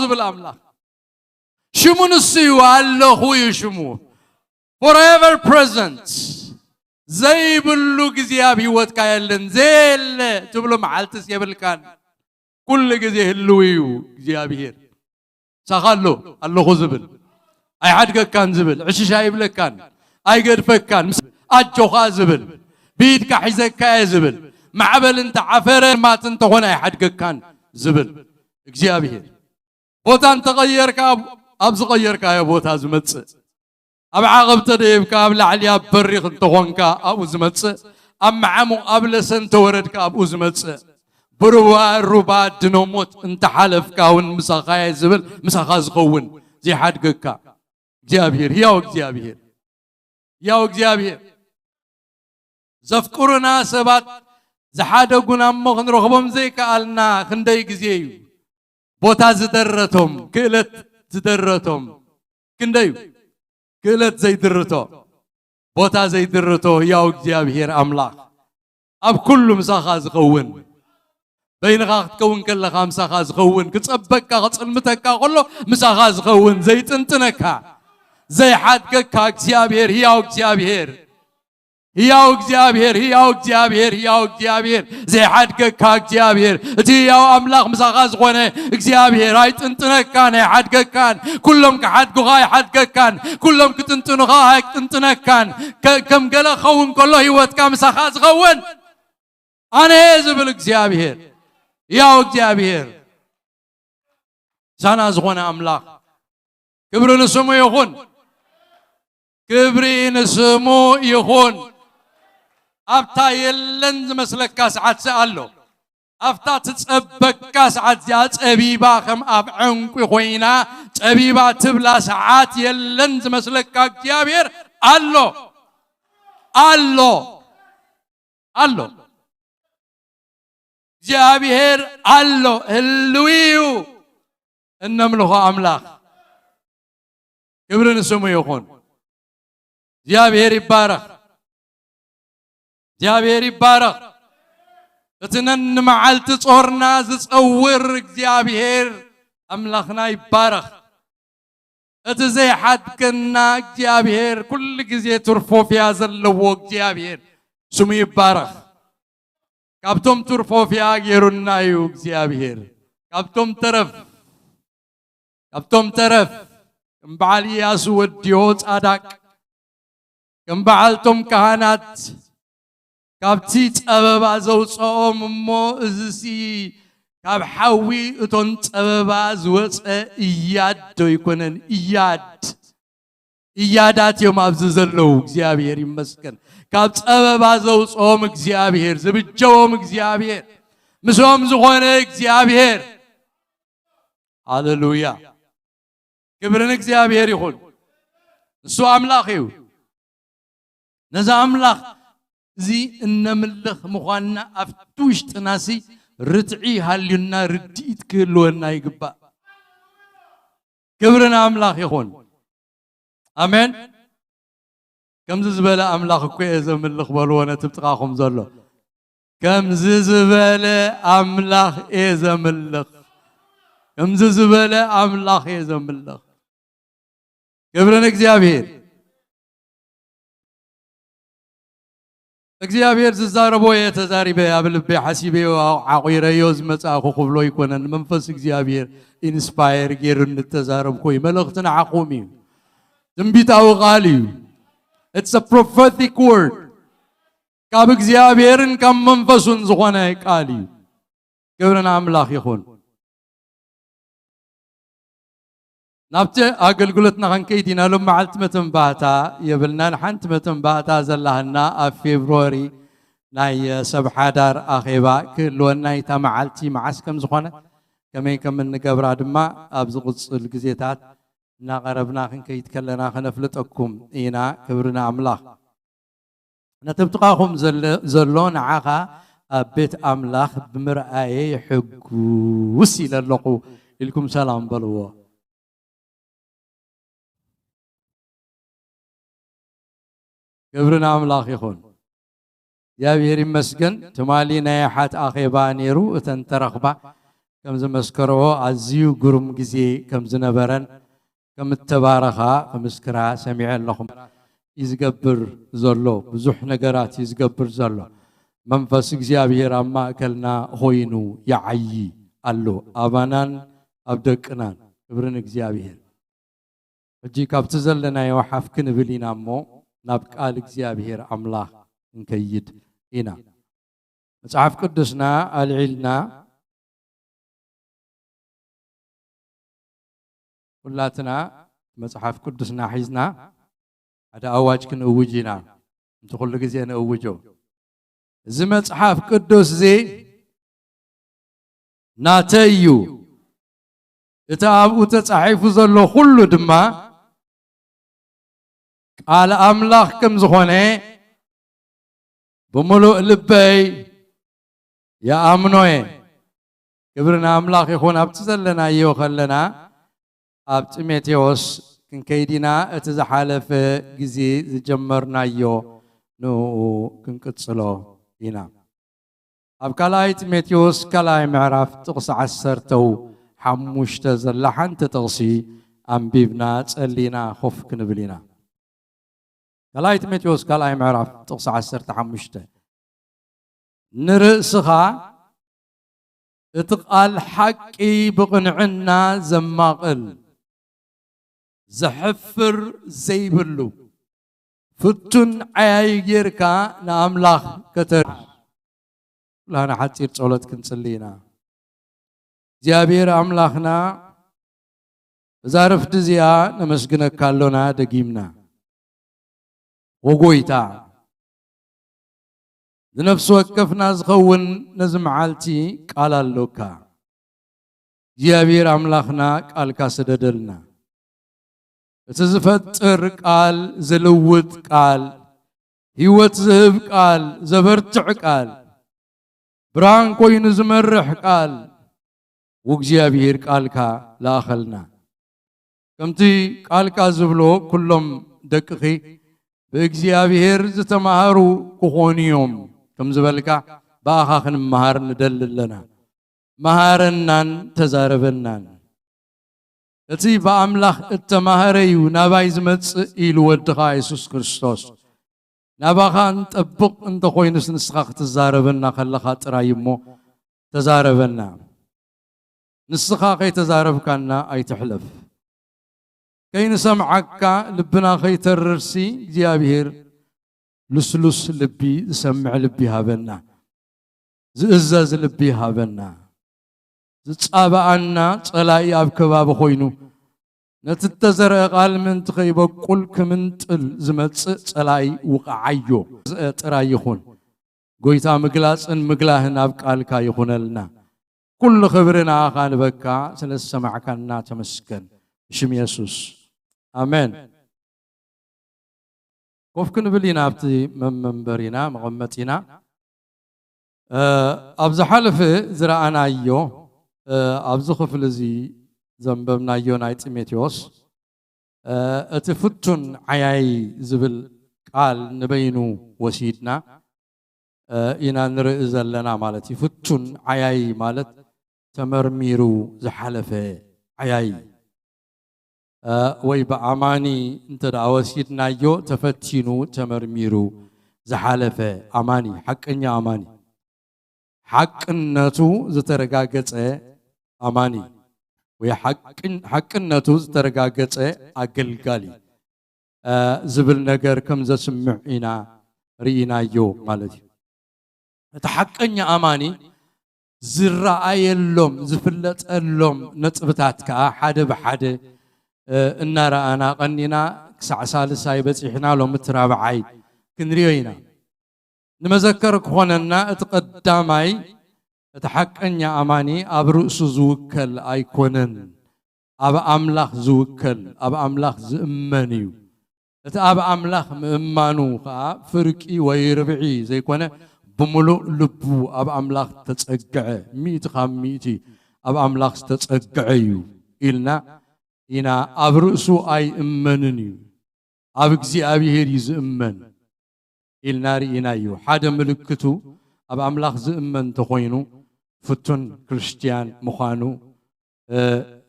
ዝብል አምላኽ ሽሙ ንሱ እዩ ኣለኹ እዩ ሽሙ forever present ዘይብሉ ጊዜ ኣብ ህይወትካ የለን ዘየለ ትብሎ መዓልትስ የብልካን ኩሉ ጊዜ ህልው እዩ እግዚአብሔር ሳኻሎ ኣለኹ ዝብል ኣይሓድገካን ዝብል ዕሽሻ ይብለካን ኣይገድፈካን ኣጆኻ ዝብል ቢድካ ሒዘካ ዝብል ማዕበል እንተ ዓፈረ ማት እንተኾነ ኣይሓድገካን ዝብል እግዚአብሔር ቦታ እንተቀየርካ ኣብ ዝቀየርካዮ ቦታ ዝመጽእ ኣብ ዓቐብ ተደይብካ ኣብ ላዕሊ ኣብ በሪኽ እንተኾንካ ኣብኡ ዝመጽእ ኣብ መዓሙቕ ኣብ ለሰን ተወረድካ ኣብኡ ዝመጽእ ብሩባ ድኖሞት እንተሓለፍካ እውን ምሳኻየ ዝብል ምሳኻ ዝኸውን ዘይሓድገካ እግዚአብሔር ሕያው እግዚአብሔር ዘፍቅሩና ሰባት ዝሓደጉና እሞ ክንረኽቦም ዘይከኣልና ክንደይ ጊዜ እዩ ቦታ ዝደረቶም ክእለት ዝደረቶም ክንደይ ክእለት ዘይድርቶ ቦታ ዘይድርቶ ሕያው እግዚአብሔር አምላኽ ኣብ ኩሉ ምሳኻ ዝኸውን በይንኻ ክትከውን ከለኻ ምሳኻ ዝኸውን ክጸበቅካ ክጽልምተካ ከሎ ምሳኻ ዝኸውን ዘይጥንጥነካ ዘይሓድገካ እግዚአብሔር ሕያው እግዚአብሔር ዘይሓድገካ እግዚአብሔር እቲ ሕያው አምላኽ ምሳኻ ዝኾነ እግዚአብሔር ኣይጥንጥነካን ኣይሓድገካን ኩሎም ክሓድጉኻ ኣይሓድገካን ኩሎም ክጥንጥኑኻ ኣይጥንጥነካን ከም ገለ ኸውን ከሎ ህይወትካ ምሳኻ ዝኸውን ኣነ ዝብል እግዚአብሔር ሕያው እግዚአብሔር ዛና ዝኾነ አምላኽ ክብሪ ንስሙ ይኹን ኣብታ የለን ዝመስለካ ሰዓት ኣሎ ኣብታ ትጸበካ ሰዓት እዚኣ ጸቢባ ከም ኣብ ዕንቁ ኮይና ጸቢባ ትብላ ሰዓት የለን ዝመስለካ እግዚአብሔር ኣሎ እግዚአብሔር ኣሎ ህልው እነምልኾ አምላኽ ክብሪ ንስሙ ይኹን እግዚአብሔር ይባረኽ እትነን መዓልቲ ጾርና ዝጸውር እግዚአብሔር አምላኽና ይባረኽ እቲ ዘይሓድገና እግዚአብሔር ኩሉ ጊዜ ትርፎፍያ ዘለዎ እግዚአብሔር ስሙ ይባረኽ ካብቶም ትርፎፍያ ገይሩና እዩ እግዚአብሔር ካብቶም ተረፍ ከም በዓል ኢያሱ ወዲዮ ጻዳቅ ከም በዓልቶም ካህናት ካብቲ ጸበባ ዘውፅኦም እሞ እዚሲ ካብ ሓዊ እቶን ጸበባ ዝወፀ እያድ ዶ ይኮነን እያዳት እዮም ኣብዚ ዘለዉ እግዚአብሔር ይመስገን ካብ ጸበባ ዘውፅኦም እግዚአብሔር ዝብጀዎም እግዚአብሔር ምስኦም ዝኾነ እግዚአብሔር ሃሌሉያ ክብርን እግዚአብሔር ይኹን እሱ አምላኽ እዩ ነዛ አምላኽ እዚ እነምልኽ ምዃንና ኣብቲ ውሽጥናሲ ርትዒ ሃልዩና ርድኢት ክህልወና ይግባእ ክብርን አምላኽ ይኹን አሜን ከምዚ ዝበለ አምላኽ እኮ እየ ዘምልኽ በልዎ ነቲ ብጥቓኹም ዘሎ ከምዚ ዝበለ አምላኽ እየ ዘምልኽ ከምዚ ዝበለ አምላኽ እየ ዘምልኽ ክብርን እግዚአብሔር እግዚአብሔር ዝዛረቦ የተዛሪበ አብልቤ ሐሲቤ አቆይረ ዮዝ መጻኹ ኹብሎ ይኮነን መንፈስ እግዚአብሔር ኢንስፓየር ጌር እንተዛረብ ኮይ መልእኽትን ዓቁሚ ትንቢታዊ ቃል እዩ it's a prophetic word ካብ እግዚአብሔርን ካብ መንፈሱን ዝኾነ ቃል እዩ ክብርን አምላኽ ይኹን ናብቲ አገልግሎትና ክንከይድና ሎም መዓልቲ መተንባህታ የብልናን ሓንቲ መተንባህታ ዘላህና ኣብ ፌብሩዋሪ ናይ ሰብ ሓዳር ኣኼባ ክህልወና ይታ መዓልቲ መዓስ ከም ዝኾነ ከመይ ከም እንገብራ ድማ ኣብ ዝቕፅል ግዜታት እናቐረብና ክንከይድ ከለና ከነፍልጠኩም ኢና ክብርና ኣምላኽ ነተብጥቓኹም ዘሎ ንዓኻ ኣብ ቤት ኣምላኽ ብምርኣየ ይሕጉስ ኢለ ኣለኹ ኢልኩም ሰላም በልዎ ክብርና አምላኽ ይኹን እግዚአብሔር ይመስገን ትማሊ ናይ ሓት ኣኼባ ነይሩ እተን ተረኽባ ከም ዝመስከርዎ ኣዝዩ ግሩም ግዜ ከም ዝነበረን ከም እተባረኻ ከምስክራ ሰሚዐ ኣለኹም ይዝገብር ዘሎ ብዙሕ ነገራት ይዝገብር ዘሎ መንፈስ እግዚአብሔር ኣብ ማእከልና ኾይኑ ይዓዪ ኣሎ ኣባናን ኣብ ደቅናን ክብርን እግዚአብሔር ሕጂ ካብቲ ዘለናዮ ሓፍ ክንብል ኢና እሞ ናብ ቃል እግዚአብሔር አምላኽ እንከይድ ኢና መጽሐፍ ቅዱስና አልዒልና ሁላትና መጽሐፍ ቅዱስና ሒዝና ሓደ ኣዋጅ ክንእውጅ ኢና እንተ ኩሉ ግዜ ንእውጆ እዚ መጽሐፍ ቅዱስ እዚ ናተይ እዩ እቲ ኣብኡ ተጻሒፉ ዘሎ ኩሉ ድማ ቃል አምላኽ ከም ዝኾነ ብምሉእ ልበይ ይኣምኖ ክብርና አምላኽ ይኹን ኣብቲ ዘለናዮ ከለና ኣብ ጢሞቴዎስ ክንከይዲና እቲ ዝሓለፈ ግዜ ዝጀመርናዮ ንኡ ክንቅፅሎ ኢና ኣብ ካልኣይ ጢሞቴዎስ ካልኣይ ምዕራፍ ጥቕሲ 15 ዘላ ሓንቲ ጥቕሲ ኣንቢብና ጸሊና ኮፍ ክንብል ኢና ካልኣይ ጢሞቴዎስ ካልኣይ ምዕራፍ ጥቕሲ 15 ንርእስኻ እቲ ቃል ሓቂ ብቕንዕና ዘማቕል ዘሕፍር ዘይብሉ ፍቱን ዓያይ ጌርካ ንኣምላኽ ከተር ኩላና ሓፂር ጸሎት ክንጽሊ ኢና እግዚአብሔር አምላኽና እዛ ረፍቲ እዚኣ ነመስግነካ ኣሎና ደጊምና ወጎይታ ዝነፍስ ወከፍና ዝኸውን ነዚ መዓልቲ ቃል ኣሎካ እግዚአብሔር አምላኽና ቃልካ ስደደልና እቲ ዝፈጥር ቃል ዝልውጥ ቃል ህይወት ዝህብ ቃል ዘበርትዕ ቃል ብርሃን ኮይኑ ዝመርሕ ቃል ወእግዚአብሔር ቃልካ ላኸልና ከምቲ ቃልካ ዝብሎ ኩሎም ደቅኺ በእግዚአብሔር ዝተማሃሩ ክኾኑ እዮም ከም ዝበልካ በኣኻ ክንመሃር ንደሊ ኣለና መሃረናን ተዛረበናን እቲ ብኣምላኽ እተማሃረ እዩ ናባይ ዝመጽእ ኢሉ ወድኻ ኢየሱስ ክርስቶስ ናባኻ እንጠብቕ እንተኾይኑስ ንስኻ ክትዛረበና ከለኻ ጥራይ እሞ ተዛረበና ንስኻ ከይተዛረብካና ኣይትሕለፍ ከይንሰምዓካ ልብና ከይተርርሲ እግዚአብሔር ልስሉስ ልቢ ዝሰምዕ ልቢ ሃበና ዝእዘዝ ልቢ ሃበና ዝጻባኣና ጸላኢ ኣብ ከባቢ ኮይኑ ነቲ ተዘርአ ቃል ምንቲ ከይበቁል ክምንጥል ዝመጽእ ጸላኢ ውቕዓዮ ጥራይ ይኹን ጎይታ ምግላጽን ምግላህን ኣብ ቃልካ ይኹነልና ኩሉ ክብሪ ንኣኻ ንበካ ስለ ዝሰማዕካና ተመስገን ብሽም ኢየሱስ አሜን ኮፍ ክንብል ኢና ኣብቲ መንበሪና መቐመጢና ኣብ ዝሓለፈ ዝረኣናዮ ኣብዚ ክፍሊ እዚ ዘንበብናዮ ናይ ጢሞቴዎስ እቲ ፍቱን ዓያይ ዝብል ቃል ንበይኑ ወሲድና ኢና ንርኢ ዘለና ማለት እዩ ፍቱን ዓያይ ማለት ተመርሚሩ ዝሓለፈ ዓያይ ወይ በአማኒ እንተ ወሲድናዮ ተፈቲኑ ተመርሚሩ زحالف أماني حقني أماني حقنته زترجاجت أماني وحقنته زترجاجت أجلجالي زبل نجار كم زسمعنا رينا يو مالتي تحقني أماني زرعي اللوم زفلت اللوم نتبتاتك حدا بحدا النار أنا قنينا كسع سالس سايبت إحنا لهم مترابعي كنريوينا نمذكرك هنا اتقدامي تحقني أماني أبرؤس زوكل أيكونن أب أملاخ زوكل أب أملاخ زمنيو أب أملاخ مأمانو فرقي ويربعي زي كونه بملو لبو أب أملاخ تتسقع ميت خاميتي أب أملاخ تتسقعيو إلنا إنا أبرؤسو أي أمننيو أبكزي أبي هيريز أمن إلنا رينا يو حدا ملكتو أب أملاخ زأمن تخوينو فتون كريستيان مخانو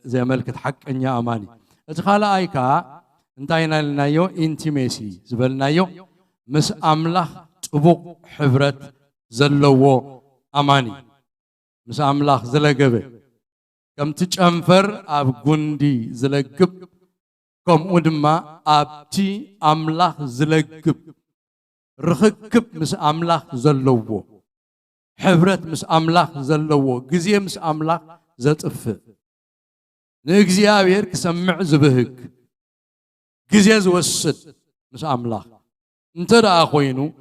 زي ملكة حق أنيا أماني اتخالا أيكا انتاينا لنا يو انتيميسي زبلنا يو مس أملاخ تبوق حبرت زلوو أماني مس أملاخ زلقبه كم تجنفر أب قندي زلقب كم ودما أبتي أملاخ زلقب رخكب مس أملاخ زلوو حبرت مس أملاخ زلوو جزية مس أملاخ زتف نجزي أبير كسمع زبهك جزية زوسد مس أملاخ انت دا أخوينو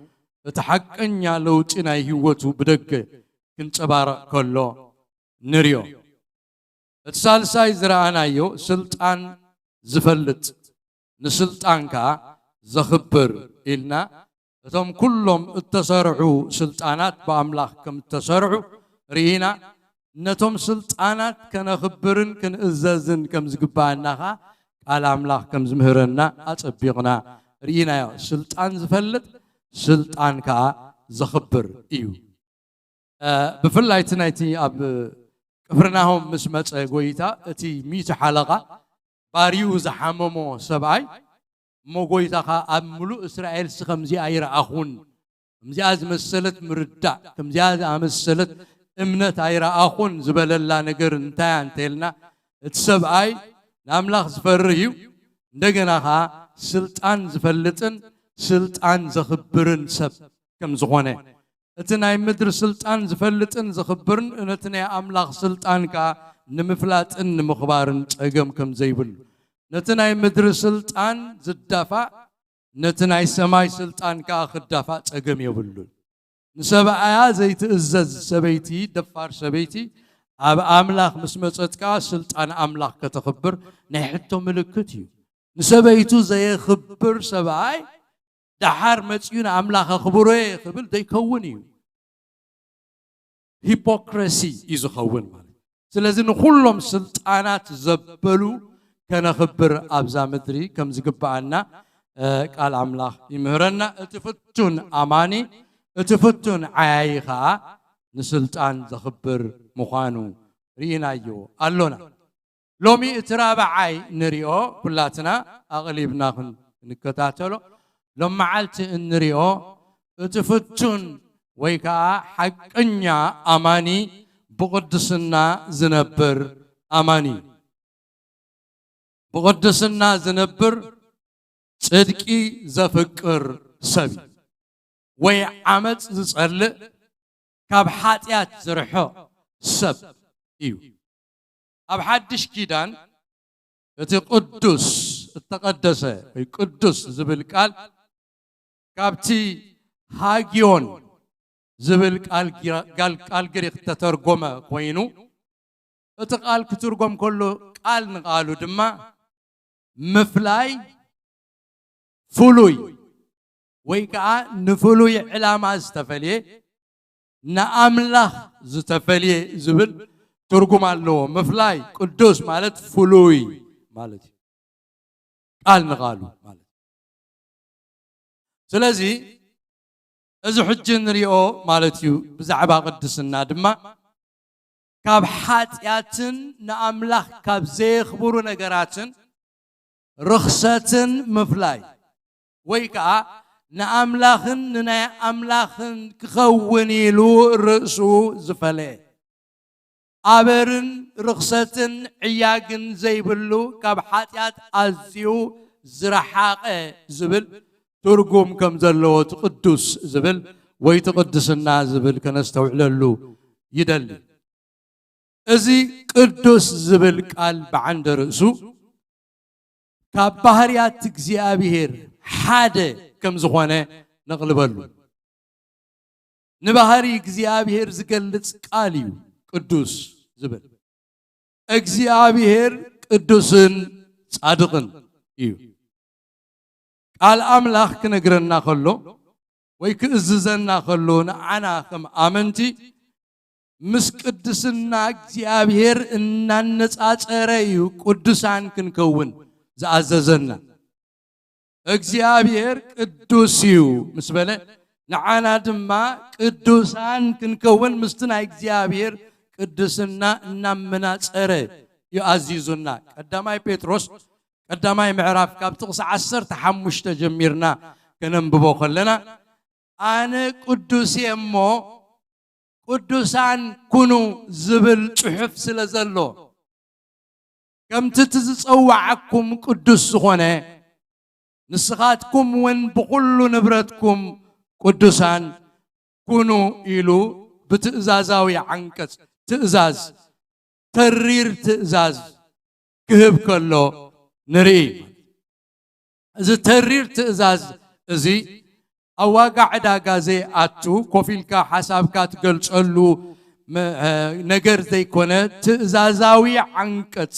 تحقنيا لو تنا هيوتو بدك كنت أبارك كله نريو السالساي زرعنا يو سلطان زفلت نسلطان كا زخبر إلنا ثم كلهم اتسرعوا سلطانات بأملاخ كم اتسرعوا رينا نتم سلطانات كان خبرن كان إزازن كم زقبانها على أملاخ كم زمهرنا أتبيغنا رينا يو سلطان زفلت سلطان كا زخبر إيو بفلايتنا تي أب كفرناهم مسمت قويتا اتي 100 حلقة باريو زحممو سبعي مو قويتا خا أملو إسرائيل سخمزي أير أخون مزي أز مسلت مردع كمزي أز مسلت إمنت أير أخون زبل الله نقر انتان تيلنا اتسبعي ناملاخ زفريو ندقنا خا سلطان زفلتن سلطان زخبرن سب كم زغونه اتناي مدر سلطان زفلتن زخبرن انتناي أملاخ سلطان كا نمفلات ان مخبارن تقم كم زيبل نتناي مدر سلطان زدافع نتناي سماي سلطان كا خدافع تقم يبلل نسبعا زيت ازز سبيتي دفار سبيتي اب أملاخ مسمصت كا سلطان أملاخ كتخبر نحتو ملكتيو نسبيتو زي خبر سبعي دحار متيون أملاخ خبروي خبل دي كونيو هيبوكراسي إذا خون مالي سلازم كلهم سلطانات زبلو كان خبر أبزا مدري كم زقبعنا قال أملاخ يمهرنا اتفتون أماني اتفتون عايخا نسلطان زخبر مخانو رينا يو قالونا لومي اترابع عاي نريو كلاتنا أغلبنا نكتاتلو لما عالت النريو اتفتون ويكا حقنيا أماني بقدسنا زنبر أماني بقدسنا زنبر صدقي زفكر سبي ويعمد زصل كاب حاتيات زرحو سب إيو أب حدش كيدان اتي قدس التقدس قدس زبل كابتي هاجيون زبل قال قريق تترجمه كوينو اتقال كترجم كله قال نقالو دما مفلاي فلوي ويكا نفلوي علامة استفليه نأملاخ زتفليه زبل ترجم الله مفلاي قدوس مالت فلوي مالت قال نقالو مالت سلازي إذا حجن ريو مالتيو بزعبا قدسنا دما كاب حاتياتن نأملاخ كاب زي خبرو نقراتن رخصتن مفلاي ويكا نأملاخن ننا أملاخن كخونيلو رأسو زفله أبرن رخصتن عياقن زيبلو كابحاتيات أزيو زرحاق زبل ترقوم كم زلوت قدوس زبل ويتقدسنا زبل كنستوعللو يدلي ازي قدوس زبل قال بعند رأسو كابهريات اغزيابير حاده كم زخونه نقلبلو نبهري اغزيابير زقلص قاليو قدوس زبل اغزيابير قدوسن صادقن ايو قال املاح كنغرنا خلو ወይ ክእዝዘና خلون انا كم امنتي مس قدسنا እግዚአብሔር እናነጻጸረዩ ቅዱሳን ክንከውን زعززنا እግዚአብሔር ቅዱስዩ ምስበለ ንዓና ድማ ቅዱሳን ክንከውን ምስትና እግዚአብሔር ቅዱስና እናመናጸረ ይአዚዙና ቀዳማይ ጴጥሮስ ቀዳማይ ምዕራፍ ካብ ጥቅስ 15 ጀሚርና ከነንብቦ ከለና አነ ቅዱስ የሞ ቅዱሳን ኩኑ ዝብል ጽሑፍ ስለዘሎ كم تتزوعكم قدوس خونه نسخاتكم ون بكل نبرتكم قدوسان كونوا إلو بتأزازاوي عنكس تأزاز ترير تأزاز كهب كله نري إذا ترير تأزاز إذا أواقع داغازي أتو كوفيلكا حسابكا تقلش ألو نجر زي كونه تأزازاوي عنكس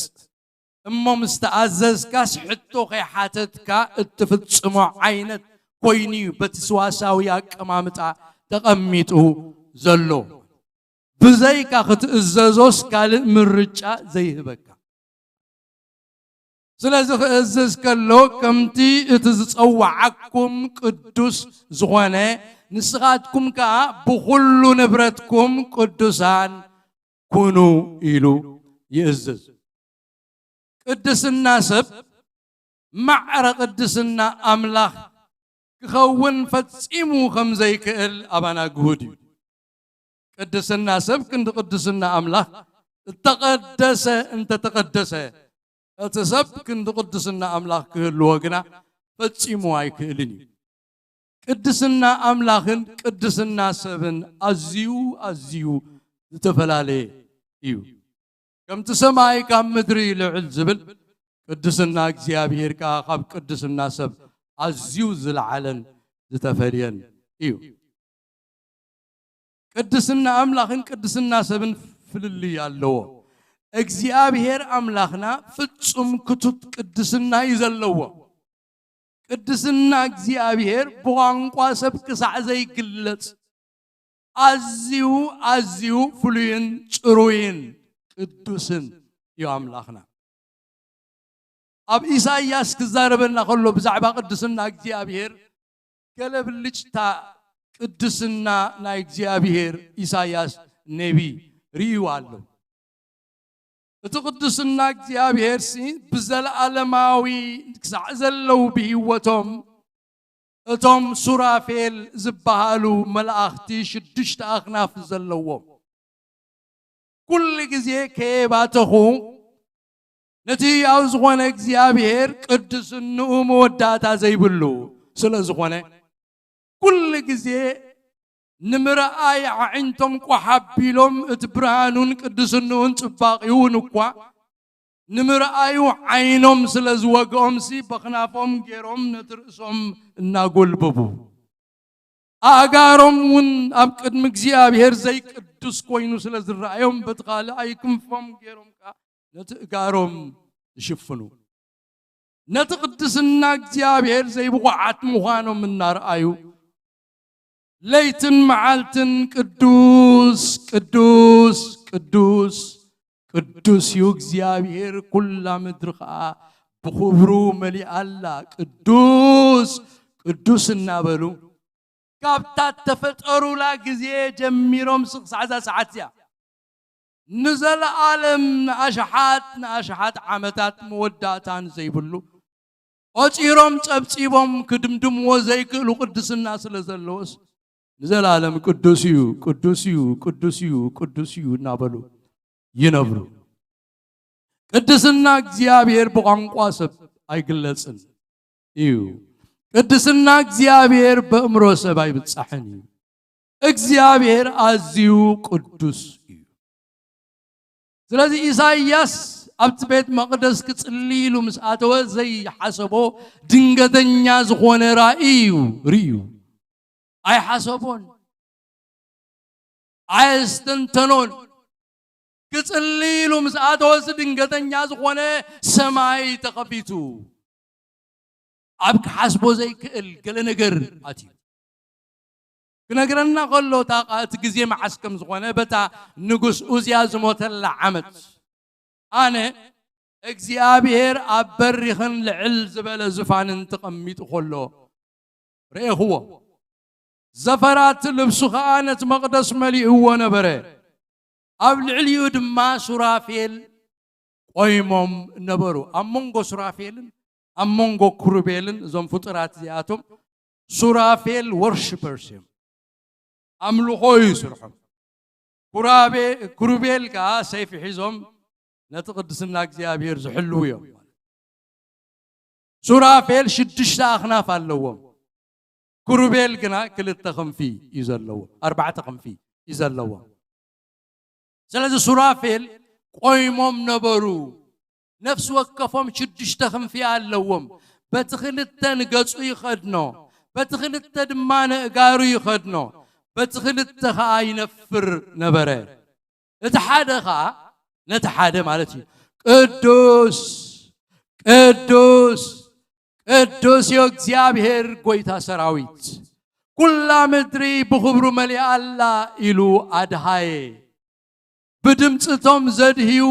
اما مستعزز كاس حتو خي حاتتك اتفتصمو عينت كويني بتسواساوي اقمامطا تقميطو زلو بزيكا ختززوس قال مرچا زيهبكا سلازخ ازز كلو كمتي اتزصوعكم قدوس زغونه نسخاتكم كا بكل نبرتكم قدوسان كونوا إلو يزز قدسنا سب معر قدسنا أملاخ كخون فتسيمو خمزي كأل أبانا قهودي قدسنا سب كنت قدسنا أملاخ تقدس انت تقدس التسب كنت قدسنا أملاخ كهل وقنا فتسيمو هاي كألني قدسنا أملاخن قدسنا سبن أزيو تفلالي إيو كم تسمعي كم مدري لعزبل قدسنا እግዚአብሔር كاب قدسنا سب أزيو زلعلن زتفرين إيو قدسنا أملاخن قدسنا سبن فللي يالله እግዚአብሔር أملاخنا ፍጹም كتوت قدسنا يزلوا قدسنا እግዚአብሔር بوانቋ سب كسع زي قلت أزيو فلين چروين قدوسن يا أملاخنا أب إساياس كزاربنا خلو بزعبا قدسنا እግዚአብሔር قلب اللجتا قدسنا نا እግዚአብሔር إساياس نبي ريوالو تقدسنا እግዚአብሔር سي بزل عالماوي كسعزلو بهوتهم اتم سرافيل زبهالو ملائختي شدشت أخناف زلوهم كل جزء كيباتهو نتي أوزخونه እግዚአብሔር ቅዱስ ንኡም ወዳታ ዘይብሉ ስለዝኾነ كل جزء نمرأي عينتم قحبيلهم اتبرهانون ቅዱስ ንኡን ጽባቂውን እኳ نمرأي عينهم ስለዝወገኦም ሲ በخنافهم ገይሮም ነትርእሶም እናጎልበቡ أجارهم ون أبكد مجزيابير زي قدوس كوينو سلازرعيهم بتقال أيكم فم جيرهم كا نتأجارهم يشوفنو نتقدسنا مجزيابير زي بقعة مخانهم من نار أيو ليتن معالتن قدوس قدوس قدوس قدوس يجزيابير كل مدرخا بخبرو ملي الله قدوس قدوس النابلو كابتات تفتقروا لا جزيه جميرهم سقس عزا ساعتيا نزل عالم ناشحات عمتات موداتان زي بلو أشيرهم تبصيبهم كدمدم وزيكلو قدسنا سلزلوس نزل عالم قدوسيو قدوسيو قدوسيو قدوسيو نابلو ينبرو قدسنا እግዚአብሔር በቋንቋ ሰብ አይገለጽን እዩ ቅድስና እግዚአብሔር በእምሮ ሰብ አይብጻሕን እዩ እግዚአብሔር አዝዩ ቅዱስ እዩ ስለዚህ ኢሳይያስ ኣብቲ ቤት መቅደስ ክጽልይሉ ምስ ኣተወ ዘይሓሰቦ ድንገተኛ ዝኾነ ራእዩ ርዩ ኣይሓሰቦን ኣይስተንተኖን ክጽልይሉ ምስ ኣተወ ድንገተኛ ዝኾነ ሰማይ ተኸፊቱ ኣብ ክሓስቦ ዘይክእል ገለ ነገር ኣትዩ ክነግረና ከሎ ታቃት ግዜ መዓስ ከም ዝኾነ በታ ንጉስ ኡዝያ ዝሞተላ ዓመት ኣነ እግዚአብሔር ኣብ በሪኽን ልዕል ዝበለ ዝፋንን ተቐሚጡ ከሎ ረእኽዎ ዘፈራት ልብሱ ከዓ ነቲ መቕደስ መሊእዎ ነበረ ኣብ ልዕልዩ ድማ ሱራፌል ቆይሞም ነበሩ ኣብ መንጎ ሱራፌልን ኣብ መንጎ ኩሩቤልን እዞም ፍጡራት እዚኣቶም ሱራፌል ወርሽፐርስ እዮም ኣምልኾ ይስርሖም ኩሩቤል ከዓ ሰይፊ ሒዞም ነቲ ቅድስና እግዚአብሔር ዝሕልው እዮም ሱራፌል 6 ኣኽናፍ ኣለዎም ኩሩቤል ግና 2 ክንፊ እዩ ዘለዎ 4 ክንፊ እዩ ዘለዎ ስለዚ ሱራፌል ቆይሞም ነበሩ ነፍስ ወከፎም 6 ክንፊ ኣለዎም በቲ 2 ገጹ ይኸድኖ በቲ 2 ድማ ንእጋሩ ይኸድኖ በቲ 2 ከዓ ይነፍር ነበረ እቲ ሓደ ከዓ ነቲ ሓደ ማለት እዩ ቅዱስ ቅዱስ ቅዱስ እግዚአብሔር ጎይታ ሰራዊት ኩላ ምድሪ ብኽብሩ መሊኣ ኣላ ኢሉ ኣድሃየ ብድምፅቶም ዘድህዩ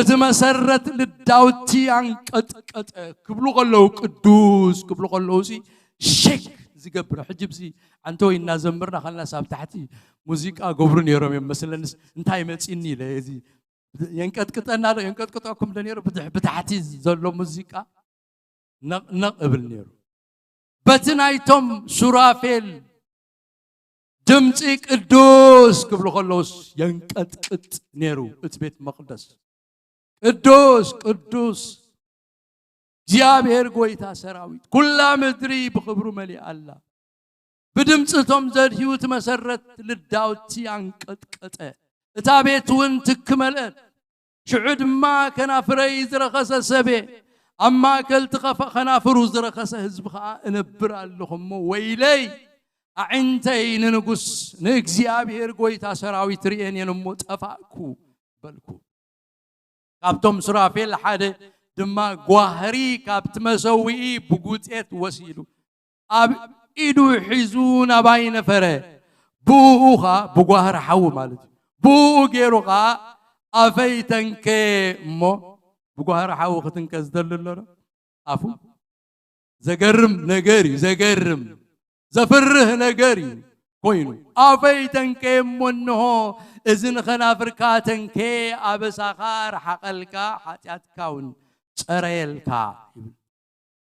እቲ መሰረት ልዳውቲ አንቀጥቀጠ ክብሉ ከለው ቅዱስ ክብሉ ከለው ሼክ ዝገብር ሕጅብዚ አንተ ወይ እናዘምርና ኸልና ሳብ ታሕቲ ሙዚቃ ገብሩ ነይሮም የመስለንስ እንታይ መጽኒ ለዚ የንቀጥቀጠና የንቀጥቀጠኩም ለነይሮ ብታሕቲ ዘሎ ሙዚቃ ነቅብል ነይሩ በትናይቶም ሱራፌል ድምፂ ቅዱስ ክብሉ ከለውስ የንቀጥቅጥ ነይሩ እቲ ቤት መቅደስ ቅዱስ ቅዱስ እግዚአብሔር ጎይታ ሰራዊት ኩላ ምድሪ ብኽብሩ መሊኣ ኣላ ብድምፅቶም ዘድህዩት መሰረት ልዳውቲ አንቀጥቀጠ እታ ቤት እውን ትክመልአት ሽዑ ድማ ከናፍረይ ዝረኸሰ ሰቤ ኣብ ማእከል ከናፍሩ ዝረኸሰ ህዝቢ ከዓ እነብር ኣለኹሞ ወይለይ ኣዒንተይ ንንጉስ ንእግዚአብሔር ጎይታ ሰራዊት ርአን እሞ ጠፋእኩ በልኩ ካብቶም ሱራፌል ሓደ ድማ ጓህሪ ካብቲ መሰዊኢ ብጉጤት ወሲዱ ኣብ ኢዱ ሒዙ ናባይ ነፈረ ብኡኻ ብጓህሪ ሓዊ ማለት እዩ ብኡ ገይሩ ከዓ ኣፈይ ተንከ እሞ ብጓህሪ ሓዊ ክትንከ ዝደልሎ ኣፉ ዘገርም ነገር እዩ ዘገርም ዘፍርህ ነገር እዩ ኮይኑ ኣፈይ ተንከ እሞ እንሆ እዚ ንኸናፍርካ ተንከ ኣበሳኻ ረሓቐልካ ሓጢኣትካ እውን ጸረየልካ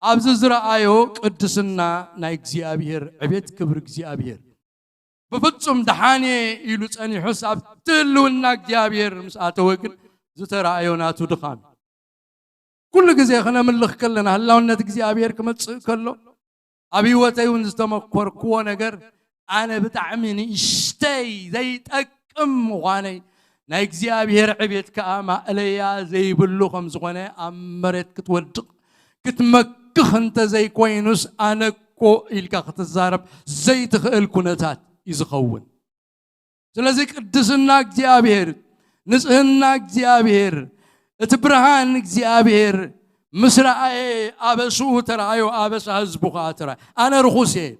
ኣብዚ ዝረአዮ ቅድስና ናይ እግዚአብሔር ዕቤት ክብሪ እግዚአብሔር በፍጹም ደሓኔ ኢሉ ጸኒሑስ ኣብ ትህልውና እግዚአብሔር ምስ ኣተወ ግን ዝተረአዮ ናቱ ድኻም ኩሉ ግዜ ክነምልኽ ከለና ህላውነት እግዚአብሔር ክመጽእ ከሎ ኣብ ህይወተይ እውን ዝተመኮርክዎ ነገር ኣነ ብጣዕሚ ንእሽተይ ዘይጠቅም ምዃነይ ናይ እግዚአብሔር ዕቤት ከዓ ማእለያ ዘይብሉ ከም ዝኾነ ኣብ መሬት ክትወድቕ ክትመክኽ እንተ ዘይኮይኑስ ኣነኮ ኢልካ ክትዛረብ ዘይትኽእል ኩነታት ይዝኸውን ስለዚ ቅድስና እግዚአብሔር ንጽህና እግዚአብሔር እቲ ብርሃን እግዚአብሔር ምስራኤ ኣበስኡ ተራእዮ ኣበሳ ህዝቡ ከዓ ተራእዮ ኣነ ርኹስ እየ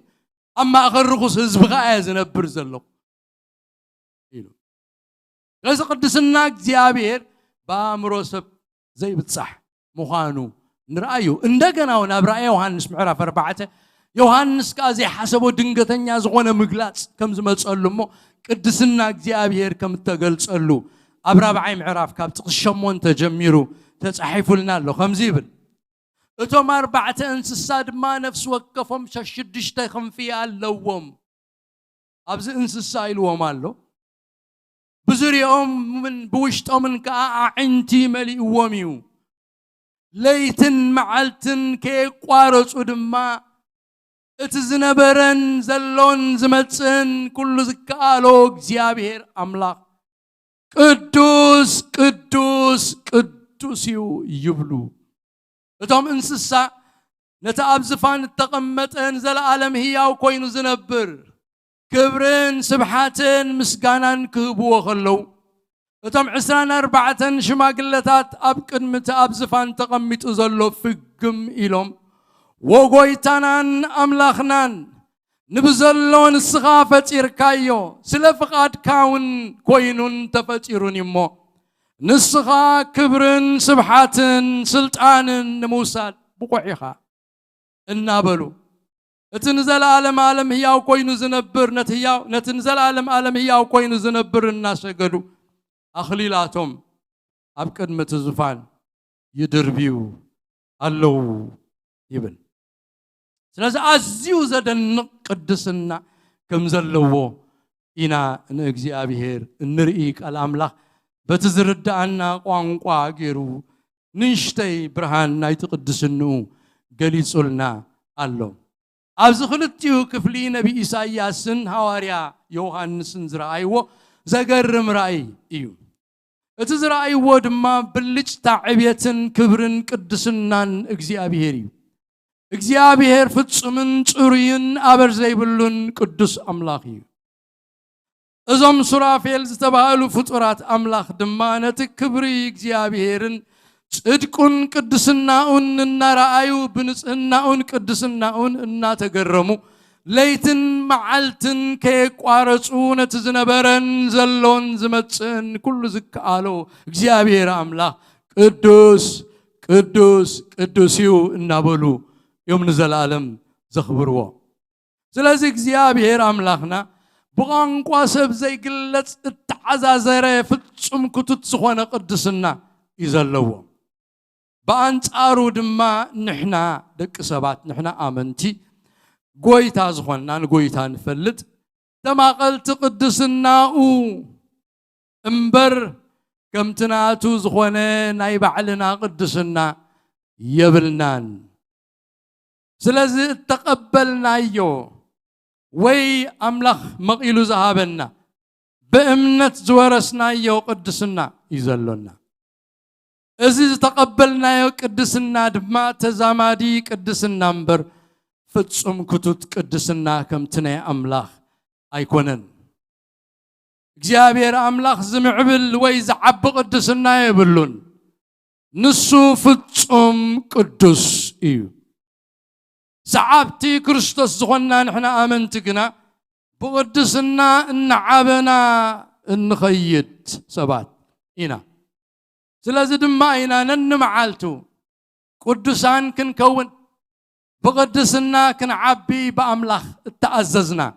ኣብ ማእኸል ርኹስ ህዝቢ ከዓ እየ ዝነብር ዘለኹ ኢሉ ስለዚ ቅድስና እግዚአብሔር በኣእምሮ ሰብ ዘይብጻሕ ምዃኑ ንርአዩ እንደገና እውን ኣብ ራእየ ዮሐንስ ምዕራፍ 4 ዮሐንስ ከዓ ዘይሓሰቦ ድንገተኛ ዝኾነ ምግላጽ ከም ዝመጸሉ እሞ ቅድስና እግዚአብሔር ከም ተገልጸሉ ኣብ 4ይ ምዕራፍ ካብ ጥቕስ 8 ጀሚሩ ተጻሒፉልና ኣሎ ከምዚ ይብል እቶም ኣርባዕተ እንስሳ ድማ ነፍሲ ወከፎም ሽዱሽተ ክንፊያ ኣለዎም ኣብዚ እንስሳ ኢልዎም ኣሎ ብዙርያኦም ብውሽጦምን ከዓ ኣዕንቲ መሊእዎም እዩ ለይትን መዓልትን ከይቋረፁ ድማ እቲ ዝነበረን ዘሎን ዝመፅን ኩሉ ዝከኣሎ እግዚአብሔር ኣምላኽ ቅዱስ ቅዱስ ቅዱስ እዩ ይብሉ እቶም እንስሳ ነቲ ኣብ ዝፋን ተቐመጠን ዘለዓለም ህያው ኮይኑ ዝነብር ክብርን ስብሓትን ምስጋናን ክህብዎ ከለው እቶም 24 ሽማግለታት ኣብ ቅድሚት ኣብ ዝፋን ተቐሚጡ ዘሎ ፍግም ኢሎም ወጎይታናን ኣምላኽናን ንብዘሎ ንስኻ ፈፂርካዮ ስለ ፍቓድካውን ኮይኑን ተፈፂሩን እሞ ንስኻ ክብርን ስብሓትን ስልጣንን ንምውሳድ ብቑዕ ኢኻ እናበሉ እቲ ንዘለዓለም ዓለም ህያው ኮይኑ ዝነብር ነቲ ንዘለዓለም ዓለም ህያው ኮይኑ ዝነብር እናሰገዱ ኣኽሊላቶም ኣብ ቅድሚት ዝፋን ይድርብዩ ኣለው ይብል ስለዚ ኣዝዩ ዘደንቕ ቅድስና ከም ዘለዎ ኢና ንእግዚአብሔር እንርኢ ቃል ኣምላኽ በቲ ዝርዳእና ቋንቋ ገይሩ ንእሽተይ ብርሃን ናይቲ ቅድስንኡ ገሊጹልና ኣሎ ኣብዚ ክልቲኡ ክፍሊ ነቢ ኢሳይያስን ሐዋርያ ዮሐንስን ዝረኣይዎ ዘገርም ራእይ እዩ እቲ ዝረኣይዎ ድማ ብልጭታ ዕብየትን ክብርን ቅድስናን እግዚአብሔር እዩ እግዚአብሔር ፍጹምን ጽሩይን ኣበር ዘይብሉን ቅዱስ ኣምላኽ እዩ እዞም ሱራፌል ዝተባሃሉ ፍጡራት ኣምላኽ ድማ ነቲ ክብሪ እግዚአብሔርን ጽድቁን ቅድስናኡን እናረኣዩ ብንጽህናኡን ቅድስናኡን እናተገረሙ ለይትን መዓልትን ከይቋረፁ ነቲ ዝነበረን ዘሎን ዝመፅን ኩሉ ዝከኣሎ እግዚአብሔር ኣምላኽ ቅዱስ ቅዱስ ቅዱስ እዩ እናበሉ ዮም ንዘለዓለም ዘኽብርዎ ስለዚ እግዚአብሔር ኣምላኽና ብቋንቋ ሰብ ዘይግለጽ እተዓዛዘረ ፍጹም ክቱት ዝኾነ ቅድስና እዩ ዘለዎ በአንጻሩ ድማ ንሕና ደቂ ሰባት ንሕና ኣመንቲ ጎይታ ዝኾንና ንጎይታ ንፈልጥ ተማቐልቲ ቅድስናኡ እምበር ከምትናቱ ዝኾነ ናይ ባዕልና ቅድስና የብልናን ስለዚ ተቀበልናዮ ወይ ኣምላኽ መቂሉ ዝሃበና በእምነት ዝወረስናዮ ቅድስና እዩ ዘሎና እዚ ዝተቀበልናዮ ቅድስና ድማ ተዛማዲ ቅድስና እምበር ፍጹም ክቱት ቅድስና ከምቲ ናይ ኣምላኽ ኣይኮነን እግዚአብሔር ኣምላኽ ዝምዕብል ወይ ዝዓቢ ቅድስና የብሉን ንሱ ፍጹም ቅዱስ እዩ ሰዓብቲ ክርስቶስ ዝኾንና ንሕና ኣመንቲ ግና ብቅድስና እናዓበና እንኸይድ ሰባት ኢና ስለዚ ድማ ኢና ነንመዓልቱ ቅዱሳን ክንከውን بقدسنا كن عبي بأملاخ التأززنا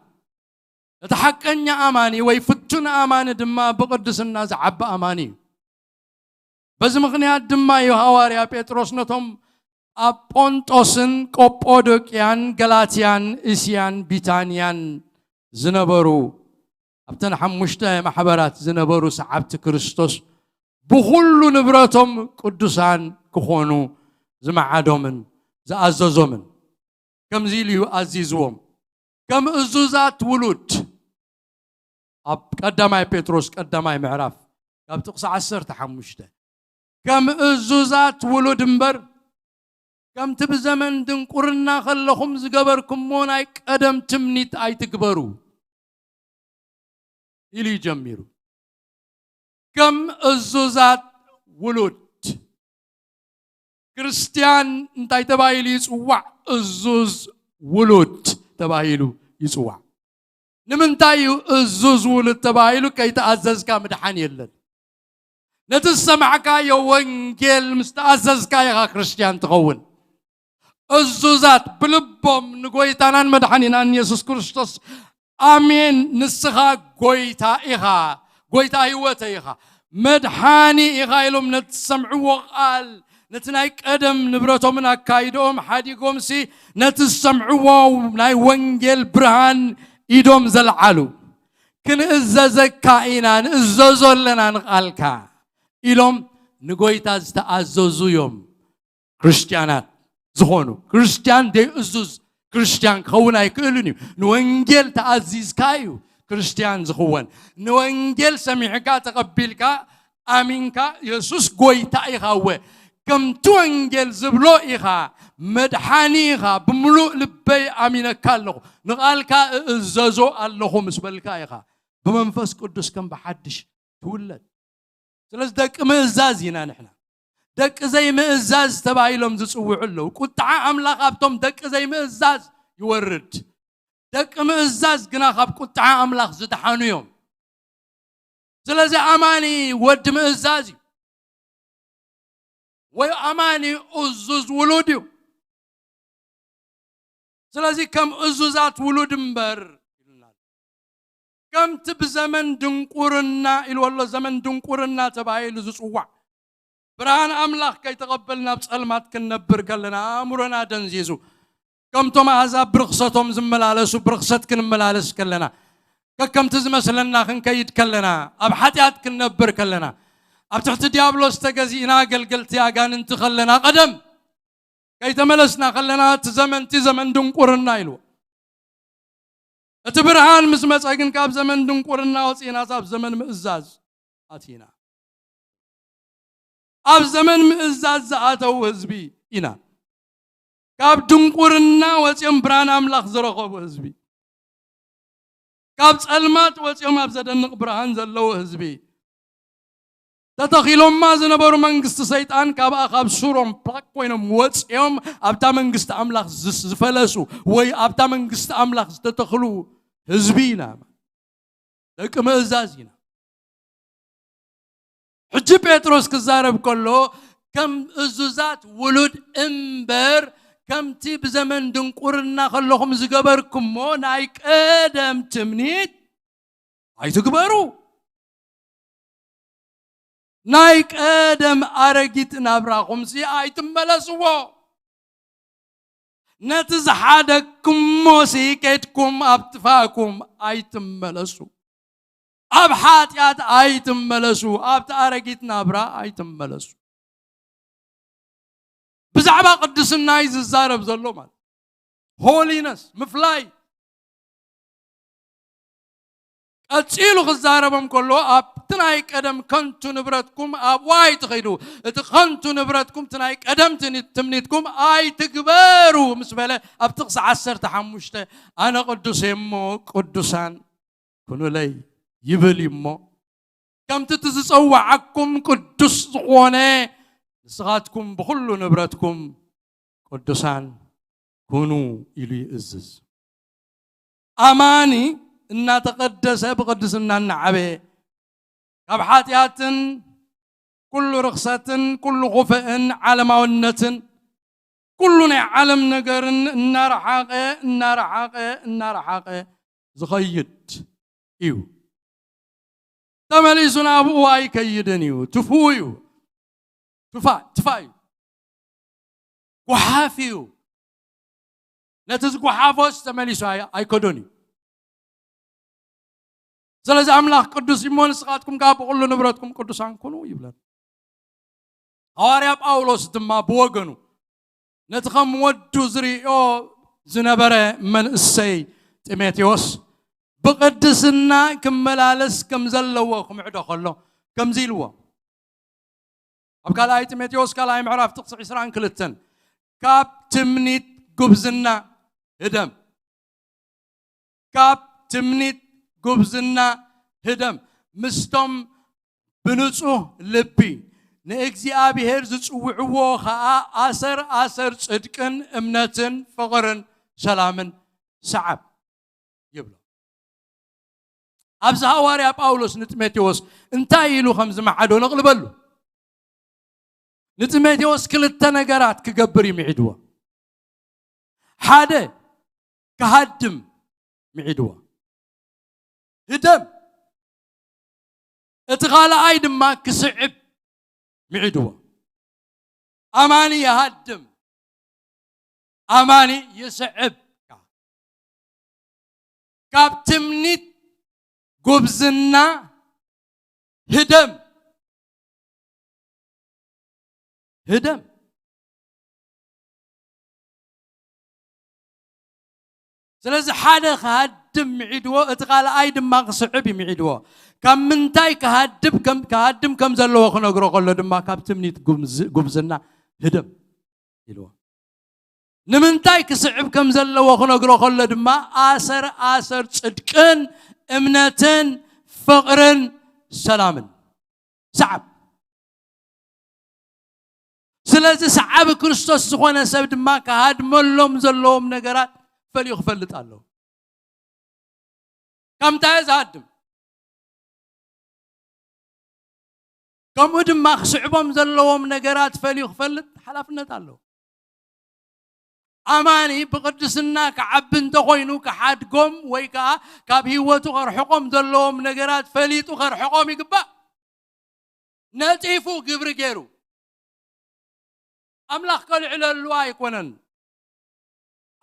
تحقني أماني ويفتون أماني دما بقدسنا زعب أماني بس مغنيات دما يهواريا بيتروس نتهم أبونتوسن كوبودوكيان غلاتيان إسيان بيتانيان زنبرو أبتن حمشته محبرات زنبرو سعبت كريستوس بخل نبرتهم قدسان كخونو زمعادومن زعززومن كم زيليو عزيزوم كم أزوزات ولود أب قدامي بيتروس قدامي معرف كم تقصى عسر تحمشته كم أزوزات ولود مبر كم تبزمن دنقرنا خلهم زقبركم مونايك قدم تمنيت أي تكبروا إلي جميرو كم أزوزات ولود كريستيان انتاي تبايلي يسوع أزوز ولود تبايلو يسوع نمنتايو أزوز ولود تبايلو كي تأزز كامدحان يلن نتسمعك يا وانجيل مستأزز كايا كريستيان تغون أزوزات بلبهم نقويتانان مدحانين أن يسوس كريستوس آمين نسخا قويتا إيها قويتا هيوتا إيها مدحاني إيها إلهم نتسمعوا وقال نتناي قدم نبرتهم من أكايدهم حديقهم سي نتسمعوا ناي وانجيل برهان إيدهم زلعلو كن إزازك كائنان إزازو لنا نقالكا إلهم نقويتا استأزوزو يوم كريستيانات زخونو كريستيان دي إزوز كريستيان خونا يكلوني نوانجيل تأزيز كايو كريستيان زخوان نوانجيل سميعكا تقبلكا آمينكا يسوس قويتا إخاوه كم توانجيل زبلو إخا مدحاني إخا بملو لبي آمينة كالو نقالكا إزازو اللهم سبالكا إخا بمنفس قدس كم بحدش تولد سلاس دك مئزازينا نحنا دك زي مئزاز تبايلهم زسوعوا له قطع أملاق أبتم دك زي مئزاز يورد دك مئزاز قنا خاب قطع أملاق زدحانو يوم سلاس أماني ود مئزازي وأماني أزوز ولوديو سلاس كم أزوزات ولود مبر كم تب زمن دنقورنا إلو الله زمن دنقورنا تبايل زسوع برهان أملاخ كي تقبلنا بسألمات كنبر قالنا أمرنا دنزيزو كم توما هذا برخصتهم زملالسو برخصت كنملالس كلنا كم تزمس لنا خن كيد كلنا أبحثيات كنبر كلنا أبتحت ديابلوس تجزينا قلت يا جان انت خلنا قدم كي تملسنا خلنا تزمن دنقورنا إلو اتبرهان مسمص اجن كاب زمن دنقورنا وصينا صاب زمن مئزاز اتينا اب زمن مئزاز اتو حزبي انا كاب دنقورنا وصيم بران املاخ زرخو حزبي كاب صلمات وصيم اب زدنق برهان زلو حزبي تتخيلهم ما زنبرو منغست سيطان كاب اخاب سورم بلاك وينم وصيم ابتا منغست املاخ زفلسو وي ابتا منغست املاخ تتخلو حزبينا لك مئزازينا حجي بيتروس كزارب كله كم أزوزات ولد امبر كم تي بزمن دنقورنا خلوهم زقبركم مو نايك ادم تمنيت اي تقبروا نايك ادم ارقيت نابراكم سي اي تملسوا نتزحادكم موسيقتكم ابتفاكم ايتم ملسو ابحاتيات ايتم ملسو ابتارقيت نابرا ايتم ملسو بزعبا قدسنا يز الزارب زلو مال هولينس مفلاي اتسيلو خزاربم كله ابتناي قدم كنتو نبرتكم اب واي تخيدو اتخنتو نبرتكم تناي قدم تمنيتكم اي تكبروا مسبله ابتقص 10 تحمشته انا قدوس يمو قدوسان كنو لي يبل يمو كم تتصوعكم قدوس غونه نسغاتكم بكل نبرتكم قدوسان كونوا الي ازز اماني إن تقدس بقدسنا النعبي أبحاتيات كل رخصة كل غفاء علماونة كلنا علم نجر النار حاقة النار حاقة النار حاقة زخيد إيو تملي سنا أبو أي كيدنيو تفويو تفايو وحافيو لا تزكو حافوس تملي سنا أي كدوني زلز أملاك قدوس يمون سقاتكم قاب كل نبرتكم قدوسان كونوا يبلن هواريا باولوس دما بوغنو نتخم ودو زريو زنبره من السي تيموثيوس بقدسنا كملالس كم زلوا كم عدو خلو كم زيلوا أبقى تيموثيوس كلا معرف تقص عسران كلتن كاب تمنيت قبزنا هدم كاب تمنيت قبزنا هدم مستم بنصوه لبي نأجزي أبي هرز وعوه أسر صدقن أمنتن فقرن سلامن صعب يبلو أبز هواري باولوس نتميتيوس انتاي له خمس معدو نقلبلو نتميتيوس كل التنقرات كقبري معدوه حاده كهدم معدوه هدم اتغال ايد ما كسعب معدوه أماني يهدم أماني يسعب كابتمنيت قبزنا هدم سلازي حدا كهدم معيدو اتقال ايد ما صعب معيدو كم منتاي كهدم كم زلو خنغرو قلو دما كابتمنيت قبزنا هدم يلو نمنتاي كصعب كم زلو خنغرو قلو دما آسر صدقن امنتن فقرن سلامن صعب سلازي صعب كريستوس زخونه سب دما كهدملهم زلوهم نغرات فليخ فلت الله كم تايز هادم كم ودم ما خصعبهم زلوهم نغرات فليخ فلت حلافنت الله أماني بقدسنا كعبن تخوينو كحادقم ويكا كاب هيوتو غرحقم زلوهم نغرات فليتو غرحقم يقبا نتيفو قبر جيرو أملاخ كل على الواي كونن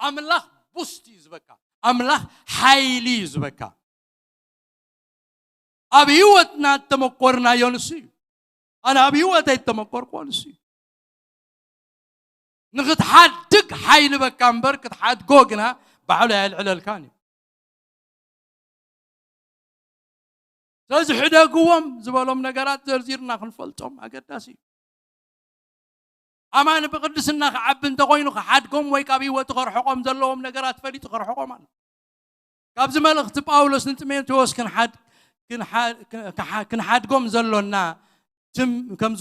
أملاخ بوستي زبكا أملاخ حيلي زبكا أبيوتنا تمكرنا يونسي أنا أبيوتي تمكر كونسي نغت حدك حيل بكامبر كت حد جوجنا بعلى العلل كاني لازم حدا قوم زبالهم نجارات زرزيرنا خنفلتهم أقداسي أمان بقدسنا عبن تقوينو حدكم ويكابي وتغر حقهم زلهم نجارات فلي تغر حقهم كابز ملك تباولوس نتمين توس كن حدكم زلونا كم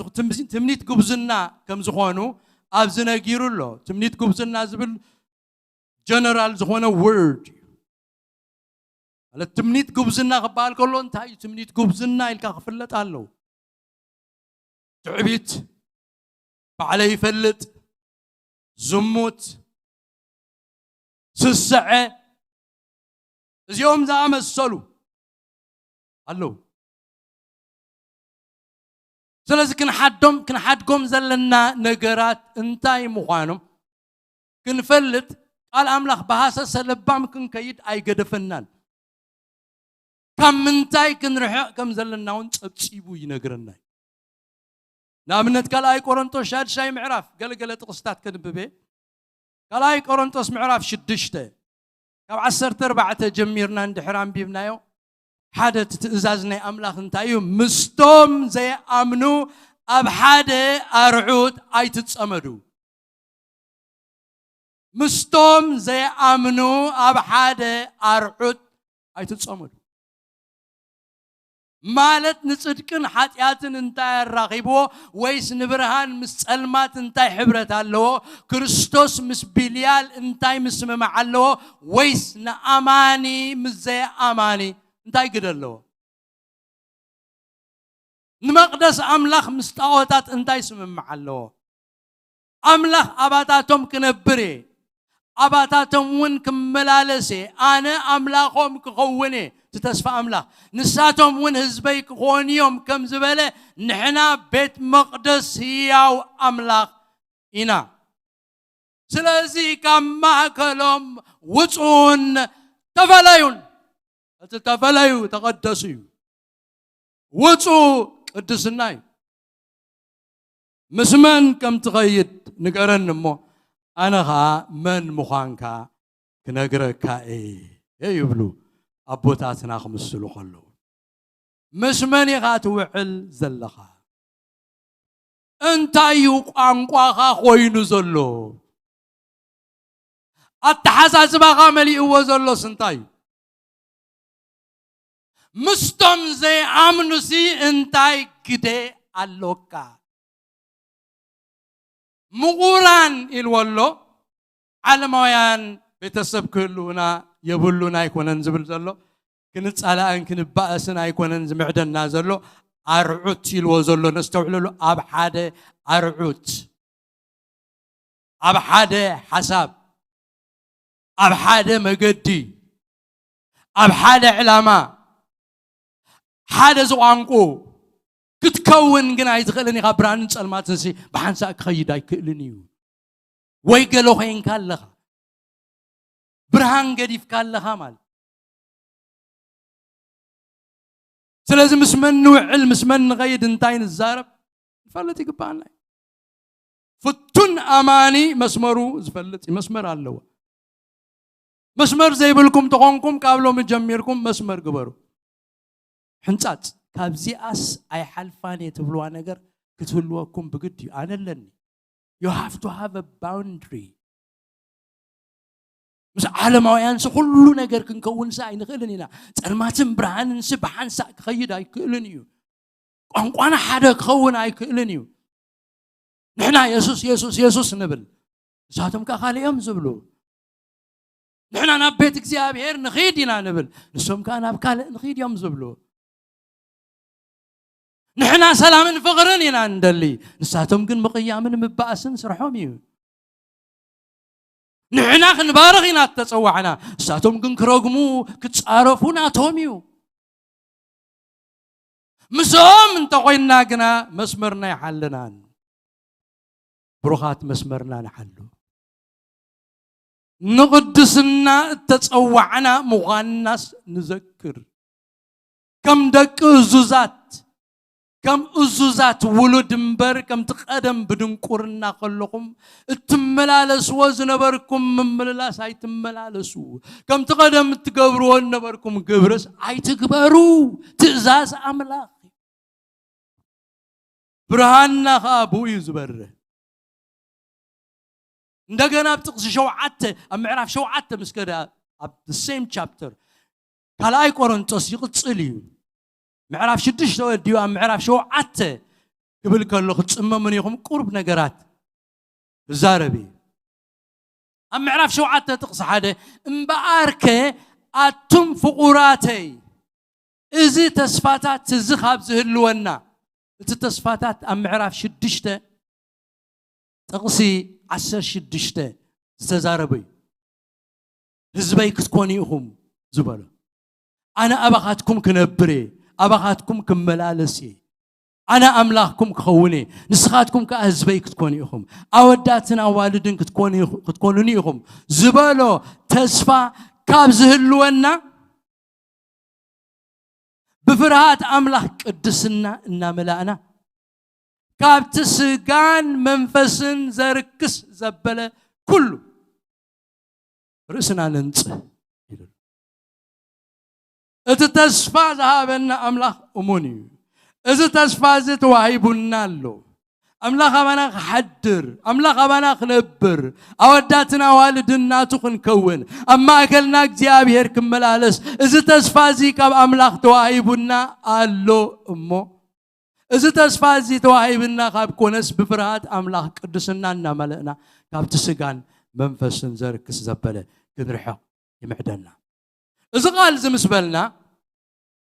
تمنيت قبزنا كم زخوانو أبزنا جيرولو تمنيت قبزنا زبل جنرال زخوانا وورد على تمنيت قبزنا قبال كلون تاي تمنيت قبزنا إلك خفلت الله تعبيت عليه فلت زموت سسعة اليوم ذا مسلو الله سلازي كن حدكم زلنا نجارات انتاي مخانم كن فلت قال أملاخ بهاسا سلبام كن كيد أي قد فنان كم منتاي كن رحق كم زلنا ونتبسيبو ينقرنا نامنت قال اي قرنطوس شاد شاي معراف قال تقصتات كنببي قال اي قرنطوس معراف شدشته كاب 14 جميرنا عند حرام بيبنايو حدا تتزازني املاخ انتايو مستوم زي امنو اب حدا ارعود اي تتصمدو مستوم زي امنو اب حدا ارعود اي تتصمدو مالت نصدقن حاتياتن انتاي الرغيبو ويس نبرهان مسلمات انتاي حبرت اللو كريستوس مس بليال انتاي مسمع اللو ويس ناماني مزي اماني انتاي قدلو نمقدس املاخ مستاوتات انتاي سمع اللو املاخ اباتاتهم كنبري اباتاتهم ون كملالسي انا املاخهم كخوني تتسفى أملاخ نساتهم وين هزبيك خونيهم كم زبالة نحنا بيت مقدس هياو أملاخ إنا سلازي كم معكلهم وطعون تفلايون تفلايو تقدسيو وطعو قدسناي مسمن كم تغيد نقرن مو أنا خا من مخانكا كنقركا إيه يبلو أبوتاتنا خمسلو خلو مش مني غاتوعل زلخا انت يوق انقاخا خوينو زلو التحساس بغا ملي هو زلو سنتاي مستم زي امنسي انتاي كده اللوكا مغوران الولو علمويان بيتسب كلنا يبلونا يكونن زبل زلو كنت على ان كن باسنا يكونن زمعدنا زلو ارعوت يلو زلو نستوعلو اب حاده ارعوت اب حاده حساب اب حاده مقدي اب حاده علامه حاده زوانقو ክትከውን ግን ኣይትኽእልን ኢኻ ብርሃንን ጸልማትን ብሓንሳእ ክኸይድ ኣይክእልን እዩ ወይ ገሎ ኾይንካ ኣለኻ ብርሃን ገዲፍካ ኣለኻ ማለት ስለዚ ምስ መን ንውዕል ምስ መን ንኸይድ እንታይ ንዛረብ ንፈልጥ ይግባአና ፍቱን ኣማኒ መስመሩ ዝፈልጥ መስመር ኣለዎ መስመር ዘይብልኩም ተኾንኩም ካብ ሎሚ ጀሚርኩም መስመር ግበሩ ሕንጻጽ ካብዚኣስ ኣይሓልፋን እትብልዋ ነገር ክትህልወኩም ብግድ እዩ ኣነለኒ you have to have a boundary ምስ ዓለማውያን ኩሉ ነገር ክንከውን ኣይንኽእልን ኢና ጸልማትን ብርሃንን ብሓንሳእ ክኸይድ ኣይክእልን እዩ ቋንቋና ሓደ ክኸውን ኣይክእልን እዩ ንሕና ኢየሱስ ንብል ንሳቶም ከ ካልኦም ዝብሉ ንሕና ናብ ቤት እግዚአብሔር ንኸይድ ኢና ንብል ንሶም ከ ናብ ካልእ ንኸይድ እዮም ዝብሉ ንሕና ሰላምን ፍቕርን ኢና እንደሊ ንሳቶም ግን ምቕያምን ምባእስን ስርሖም እዩ ንሕና ክንባርኽ ኢና ተጸዋዕና ንሳቶም ግን ክረግሙ ክጻረፉ ናቶም እዩ ምሶም እንተኾይና ግና መስመርና ይሓልናን ብሩኻት መስመርና ንሓሉ ንቅድስና ተጸዋዕና ምዃንናስ ንዘክር ከም ደቂ እዙዛት ውሉድ እምበር ከም ትቀደም ብድንቁርና ከለኹም እትመላለስዎ ዝነበርኩም ምምልላስ ኣይትመላለሱ ከም ትቀደም እትገብርዎ ነበርኩም ግብርስ ኣይትግበሩ ትእዛዝ ኣምላኽ ብርሃንና ኸ ብኡ ዝበርህ እንደገና ብጥቕሲ 7 ኣብ ምዕራፍ 7 ምስከዳ ኣብ the same chapter ካልኣይ ቆሮንጦስ ይቕጽል እዩ ምዕራፍ 6 ወዲዩ ኣብ ምዕራፍ 7 ክብል ከሎ ክትጽመሙን ኢኹም ቁርብ ነገራት ዛረቢ ኣብ ምዕራፍ 7 ጥቕሲ 1 እምበኣርከ ኣቱም ፍቑራተይ እዚ ተስፋታት እዚ ካብ ዝህልወና እቲ ተስፋታት ኣብ ምዕራፍ 6 ጥቕሲ 16 ዝተዛረበ እዩ ህዝበይ ክትኮኑ ኢኹም ዝበሎ ኣነ ኣባኻትኩም ክነብር ኣባኻትኩም ክመላለስ ኣነ ኣምላኽኩም ክኸውን ንስኻትኩም ከ ህዝበይ ክትኮኑ ኢኹም ኣወዳትን ኣዋልድን ክትኮኑኒ ኢኹም ዝበሎ ተስፋ ካብ ዝህልወና ብፍርሃት ኣምላኽ ቅድስና እናመላእና ካብቲ ስጋን መንፈስን ዘርክስ ዘበለ ኩሉ ርእስና ነንጽህ ይሉ እቲ ተስፋ ዝሃበና ኣምላኽ እሙን እዩ እዚ ተስፋ እዚ ተዋሂቡና ኣሎ ኣምላኽ ኣባና ክሓድር ኣምላኽ ኣባና ክነብር ኣወዳትን ኣዋልድን ናቱ ክንከውን ኣብ ማእከልና እግዚአብሔር ክመላለስ እዚ ተስፋ እዚ ካብ ኣምላኽ ተዋሂቡና ኣሎ እሞ እዚ ተስፋ እዚ ተዋሂብና ካብ ኮነስ ብፍርሃት ኣምላኽ ቅድስና እናመለእና ካብቲ ስጋን መንፈስን ዘርክስ ዘበለ ክንርሕቕ ይምዕደና እዚ ቃል ዝምስበልና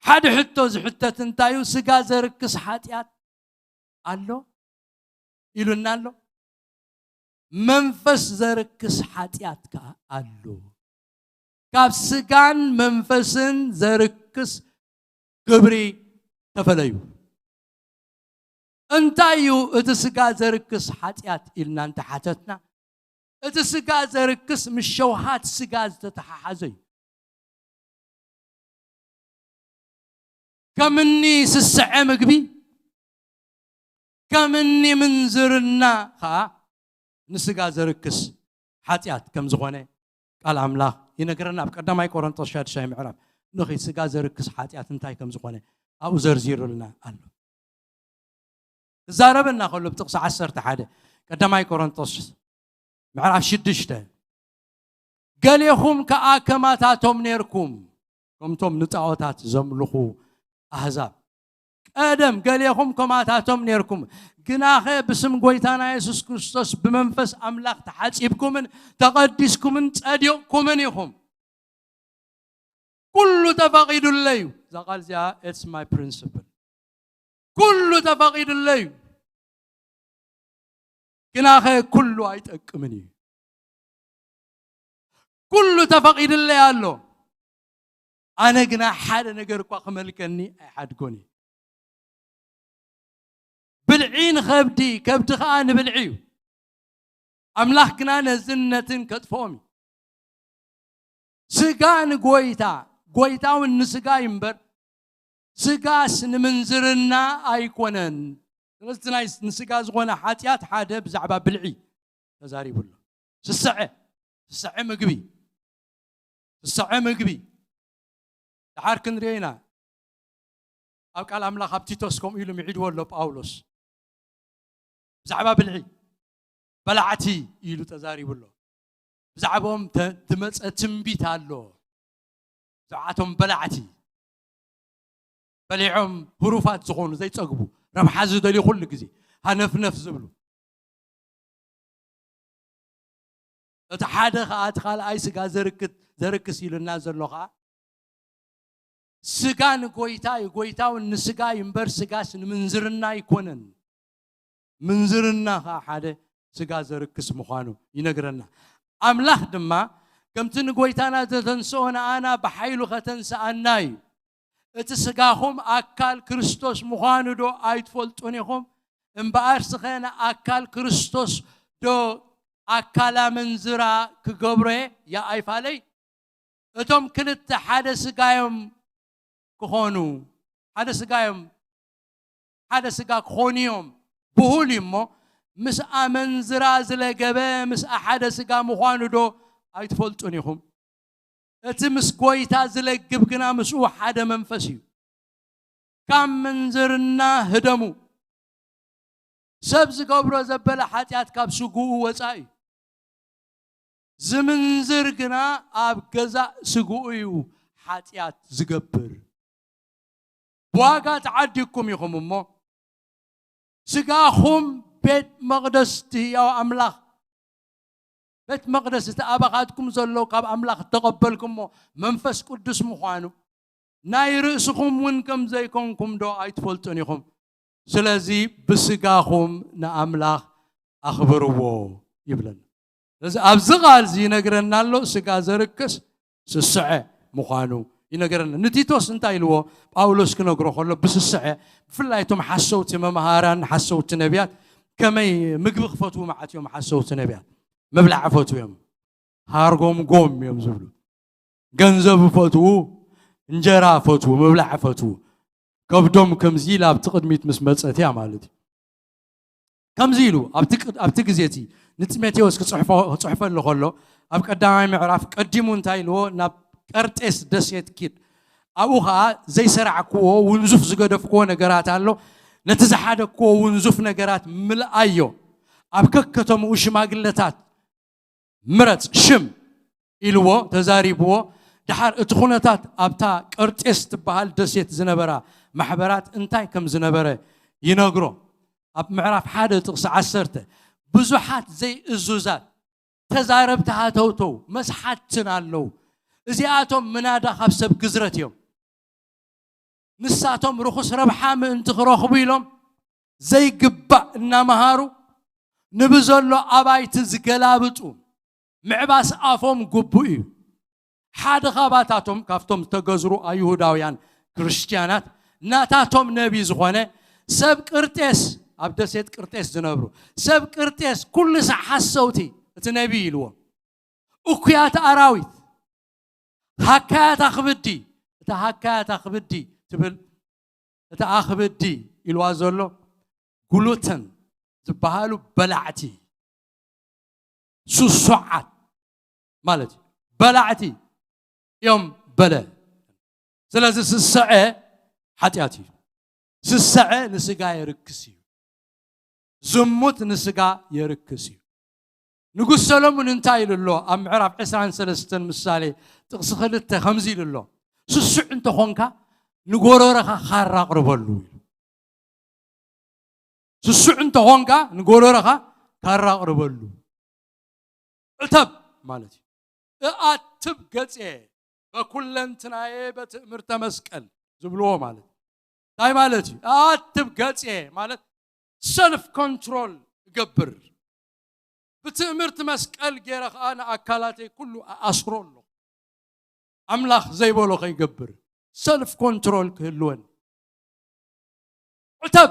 ሓደ ሕቶ ዝሕተት እንታይ እዩ ስጋ ዘርክስ ኃጢአት ኣሎ ኢሉና ኣሎ መንፈስ ዘርክስ ኃጢአት ከ ኣሎ ካብ ስጋን መንፈስን ዘርክስ ግብሪ ተፈለዩ እንታይ እዩ እቲ ስጋ ዘርክስ ኃጢአት ኢልና እንተሓተትና እቲ ስጋ ዘርክስ ምሸውሃት ስጋ ዝተተሓሓዘ እዩ ከምኒ ስስዐ ምግቢ ከምኒ ምንዝርና ኸ ንስጋ ዘርክስ ኃጢአት ከም ዝኾነ ቃል ኣምላኽ ይነግረና ኣብ ቀዳማይ ቆሮንጦስ 6 ምዕራፍ ንኺ ስጋ ዘርክስ ኃጢአት እንታይ ከም ዝኾነ ኣብኡ ዘርዚሩልና ኣሎ ዛረበና ከሎ ብጥቕሲ 11 ቀዳማይ ቆሮንጦስ ምዕራፍ 6 ገሌኹም ከኣ ከማታቶም ነርኩም ከምቶም ንጣዖታት ዘምልኹ ኣሕዛብ ቀደም ገሌኹም ከማታቶም ነርኩም ግናኸ ብስም ጎይታና ኢየሱስ ክርስቶስ ብመንፈስ ኣምላኽ ተሓጺብኩምን ተቐዲስኩምን ጸዲቕኩምን ኢኹም ኩሉ ተፈቒዱለዩ ዛቃል እዚኣ it's my principle ኩሉ ተፈቒዱለዩ ግናኸ ኩሉ ኣይጠቅምን እዩ ኩሉ ተፈቒዱለይ ኣሎ ኣነ ግና ሓደ ነገር እኳ ክመልከኒ ኣይሓድጎኒ بلعين خبدي كبد خان بلعيو أملاح كنا نزنتن كتفومي سجان قويتا والنسجا ينبر سجاس نمنزرنا أيقونن لسنا نسجا زغنا حاتيات حادة بزعبا بلعي تزاري بلو الساعة مقبي تحاركن رينا أو قال أملاح بتيتوسكم إلو معيد ولا باولوس زعبا بلعي بلعتي إلو تزاري بلو زعبهم تمس تنبيت هالو زعاتهم بلعتي بلعهم حروفات زغون زي تقبو رم حزو دلي كل جزي هنف نفس زبلو تحادخ أدخل أي سجا زرك سيل الناس اللغة سجان قويتا والنسجا ينبر سجاس منزرنا يكونن منزرنا حدا سجا زرك اسمه ينقرنا أملاح دما كم تنقويتانا تنسونا أنا بحيلو ختنسى الناي اتسقاهم أكال كريستوس مخانو دو آيت فولتونيهم انبار سخينا أكال كريستوس دو أكالا منزرا كقبره يا أيفالي اتم كنت حدا سقايم كخونو حدا سقا كخونيهم بهوليمو مس أمنزرا زلقبه مس أحد سقا مخانو دو أيتفولتونيهم اتمس قويتا زلقب كنا مسو حدا منفسي كم منزرنا هدمو سبز قبرو زبلا حاتيات كاب سقوه وزاي زمنزر كنا أبقزا سقوه حاتيات زقبر بواقات عديكم يخم امو سقاهم بيت مقدس يا أملاخ بيت مقدس تأبغاتكم زلوا قاب أملاخ تقبلكم منفس قدس مخانو نايرسكم وينكم زيكم دو آيت فولتونيكم سلازي بسقاهم نا أملاخ أخبروه يبلن لذا أبزغال زي نقرنا له سقا زركس سسعة مخانو ينقرنا نتيتوس انتاي لو باولوس كنقرو خلو بس السعة فلايتم حسوت ممهاران حسوت نبيات كمي مقبخ فتو معاتيوم حسوت نبيات مبلع فتو يوم هارقوم قوم يوم زبلو قنزب فتو انجرا فتو مبلع فتو كبدوم كمزيلا بتقدميت مسمصتي مالتي كمزيلو ابتكزيتي نتميتيوس كصحفه له خلو اب قدامي معرف قديمو انتاي لو ناب قرطيس دسيت كيد ابوها زي سرعكو ونزف زغدفكو نغرات الله نتزحادكو ونزف نغرات ملأيو ابككتم وشماغلتات مرت شم إلو تزاريبو دحر اتخونتات ابتا قرطيس تبحال دسيت زنبرا محبرات انتاي كم زنبره ينغرو اب معرف حاده تقص عسرته بزحات زي الزوزات تزاربتها توتو مسحاتنا اللو ازياتهم منادا خبسب قزرتيهم نساتهم رخص ربحا من تخرخبوا لهم زي قبا إنا مهارو نبزلو أبايت زقلابتو معباس آفهم قبوئي حاد خاباتاتهم كافتهم تقزروا أيهوداويان كريستيانات ناتاتهم نبي زخوانه سب قرطيس أبدسيت قرطيس زنبرو سب قرطيس كل ساعة صوتي تنبي لو أكيات أراويت هكات أخبدي هكات أخبدي تبل أخبدي الوازلو قلوتن تبهالو بلعتي سوسعات مالتي بلعتي يوم بلا سلازي سسعة حتياتي سسعة نسقا يركسي زموت نسقا يركسي نقول سلام انتاي لله ام عرف عسران سلستن مسالي تقصخلت خمزي لله سسع انت خونكا نقولورها خارا قربلو سسع انت خونكا نقولورها خارا قربلو اتب مالتي اتب قصي بكل انتناي بتمرت مسكل زبلوه مالتي هاي مالتي اتب قصي مالت سلف كنترول قبر بتمرت مسكل غيرخ انا اكلاتي كله اسرون له املاح زي بولو يقبر سلف كنترول كلون عتب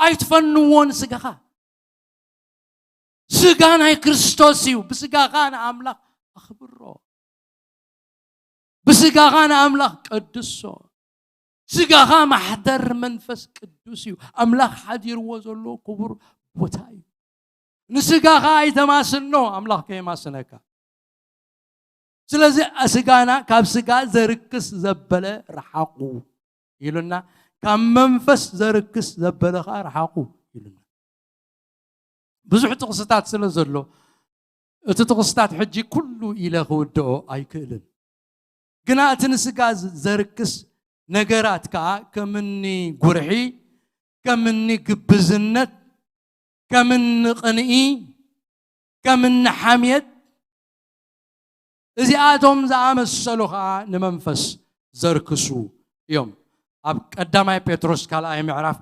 ኣይትፈንዎን ስጋኻ ስጋ ናይ ክርስቶስ እዩ ብስጋኻ ንኣምላኽ ኣኽብሮ ብስጋኻ ንኣምላኽ ቀድሶ ስጋኻ ማሕደር መንፈስ ቅዱስ እዩ ኣምላኽ ሓዲርዎ ዘሎ ክቡር ቦታ እዩ ንስጋኻ ኣይተማስኖ ኣምላኽ ከይማስነካ ስለዚ ስጋና ካብ ስጋ ዘርክስ ዘበለ ረሓቁ ኢሉና ካብ መንፈስ ዘርክስ ዘበለኻ ረሓቁ ኢሉና ብዙሕ ጥቕስታት ስለ ዘሎ እቲ ጥቕስታት ሕጂ ኩሉ ኢለ ክውድኦ ኣይክእልን ግና እቲ ንስጋ ዘርክስ ነገራት ከዓ ከምኒ ጉርሒ ከምኒ ግብዝነት ከምኒ ቅንኢ ከምኒ ሓምየት እዚኣቶም ዝኣመሰሉ ከዓ ንመንፈስ ዘርክሱ እዮም ኣብ ቀዳማይ ጴጥሮስ ካልኣይ ምዕራፍ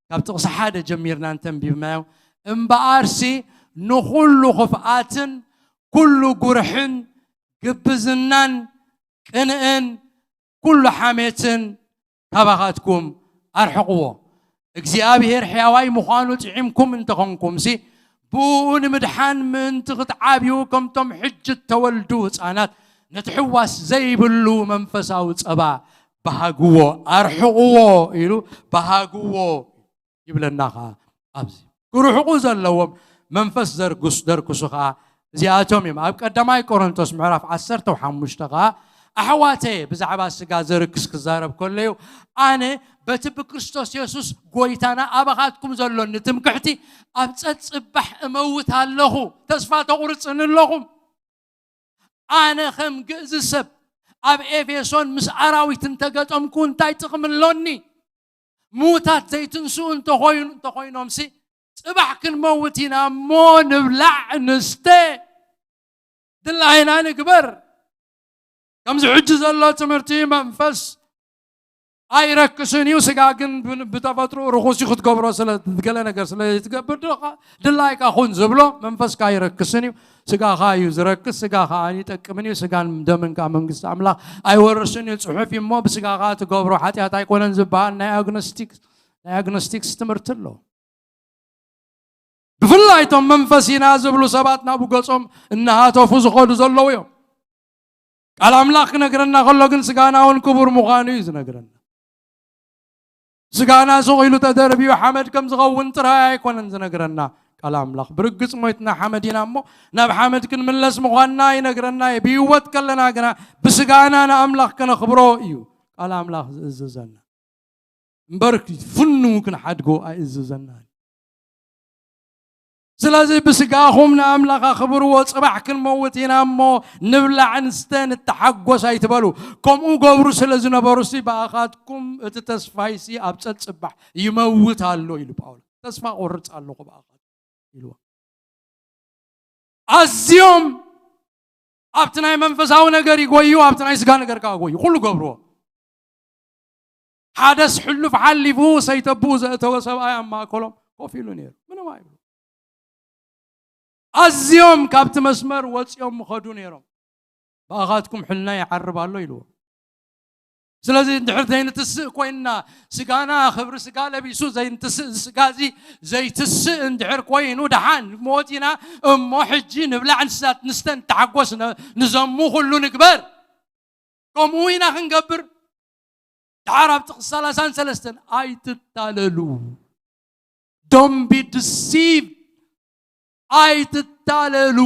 ካብ ጥቕሲ 1 ጀሚርና እንተንቢብናዮ እምበኣርሲ ንኹሉ ክፍኣትን ኩሉ ጉርሕን ግብዝናን ቅንእን ኩሉ ሓሜትን ካባኻትኩም ኣርሕቕዎ እግዚኣብሔር ሕያዋይ ምዃኑ ጥዒምኩም እንተኾንኩምሲ ብኡ ንምድሓን ምእንቲ ክትዓብዩ ከምቶም ሕጂ ተወልዱ ህፃናት ነቲ ሕዋስ ዘይብሉ መንፈሳዊ ፀባ ባሃግዎ ኣርሕቕዎ ኢሉ ባሃግዎ ይብለና ኸ ኣብዚ ክርሕቑ ዘለዎም መንፈስ ዘርክሱ ኸ እዚኣቶም እዮም ኣብ ቀዳማይ ቆሮንቶስ ምዕራፍ 15 ኸ ኣሕዋተይ ብዛዕባ ስጋ ዘርክስ ክዛረብ ከለዩ ኣነ በቲ ብክርስቶስ ኢየሱስ ጎይታና ኣባኻትኩም ዘሎ ንትምክሕቲ ኣብ ፀፅባሕ እመውት ኣለኹ ተስፋ ተቑርፅን ኣለኹም ኣነ ከም ግእዝ ሰብ ኣብ ኤፌሶን ምስ ኣራዊት እንተገጠምኩ እንታይ ጥቕምሎኒ ሙታት ዘይትንስኡ እንተኾይኖምሲ ፅባሕ ክንመውት ኢና እሞ ንብላዕ ንስተ ድላይና ንግበር ከምዚ ሕጂ ዘሎ ትምህርቲ መንፈስ ኣይረክስን እዩ ስጋ ግን ብተፈጥሮ ርኹስ ክትገብሮ ስለገለ ነገር ስለዝትገብር ድላይካኹን ዝብሎ መንፈስካ ኣይረክስን እዩ ስጋኻ እዩ ዝረክስ ስጋኻ ይጠቅምን እዩ ስጋን ደምንካ መንግስቲ ኣምላኽ ኣይወርስን እዩ ፅሑፍ እሞ ብስጋኻ ትገብሮ ሓጢኣት ኣይኮነን ዝበሃል ናይ ኣግኖስቲክስ ትምህርቲ ኣሎ ብፍላይ እቶም መንፈስ ኢና ዝብሉ ሰባት ናብኡ ገጾም እናሃተፉ ዝኸዱ ዘለዉ እዮም ቃል ኣምላኽ ክነግረና ከሎ ግን ስጋና እውን ክቡር ምዃኑ እዩ ዝነግረና ስጋና ስቑኢሉ ተደርቢዩ ሓመድ ከም ዝኸውን ጥራይ ኣይኮነን ዝነግረና ቃል ኣምላኽ ብርግፅ ሞይትና ሓመድ ኢና እሞ ናብ ሓመድ ክንምለስ ምዃንና ይነግረና እዩ ብህይወት ከለና ግና ብስጋና ንኣምላኽ ከነኽብሮ እዩ ቃል ኣምላኽ ዝእዝዘና እምበር ፍኑ ክንሓድጎ ኣይእዝዘና ስለዚ ብስጋኹም ንኣምላኽ ኣኽብርዎ ፅባሕ ክንመውት ኢና እሞ ንብላዕ ንስተ ንተሓጎስ ኣይትበሉ ከምኡ ገብሩ ስለ ዝነበሩሲ ብኣኻትኩም እቲ ተስፋይሲ ኣብ ፀፅባሕ ይመውት ኣሎ ኢሉ ጳውሎስ ተስፋ ቆርፅ ኣለኹ ብኣኻት ኢልዎ ኣዝዮም ኣብቲ ናይ መንፈሳዊ ነገር ይጎዩ ኣብቲ ናይ ስጋ ነገር ከዓ ጎዩ ኩሉ ገብርዎ ሓደስ ሕሉፍ ሓሊፉ ሰይተብኡ ዘእተወ ሰብኣይ ኣብ ማእከሎም ኮፍ ኢሉ ነይሩ ምንም ኣይብሉ ኣዝዮም ካብቲ መስመር ወፂኦም ምኸዱ ነይሮም ብኣኻትኩም ሕልና ይዓርብ ኣሎ ኢልዎ ስለዚ እንድሕር ዘይንትስእ ኮይንና ስጋና ክብሪ ስጋ ለቢሱ ዘይንትስእ ስጋዚ ዘይትስእ እንድሕር ኮይኑ ድሓን ሞቲና እሞ ሕጂ ንብላዕ ንስሳት ንስተን ተሓጎስ ንዘሙ ኩሉ ንግበር ከምኡ ኢና ክንገብር ድሓር ኣብ ጥቕሲ 33 ኣይትታለሉ don't be deceived ኣይትታለሉ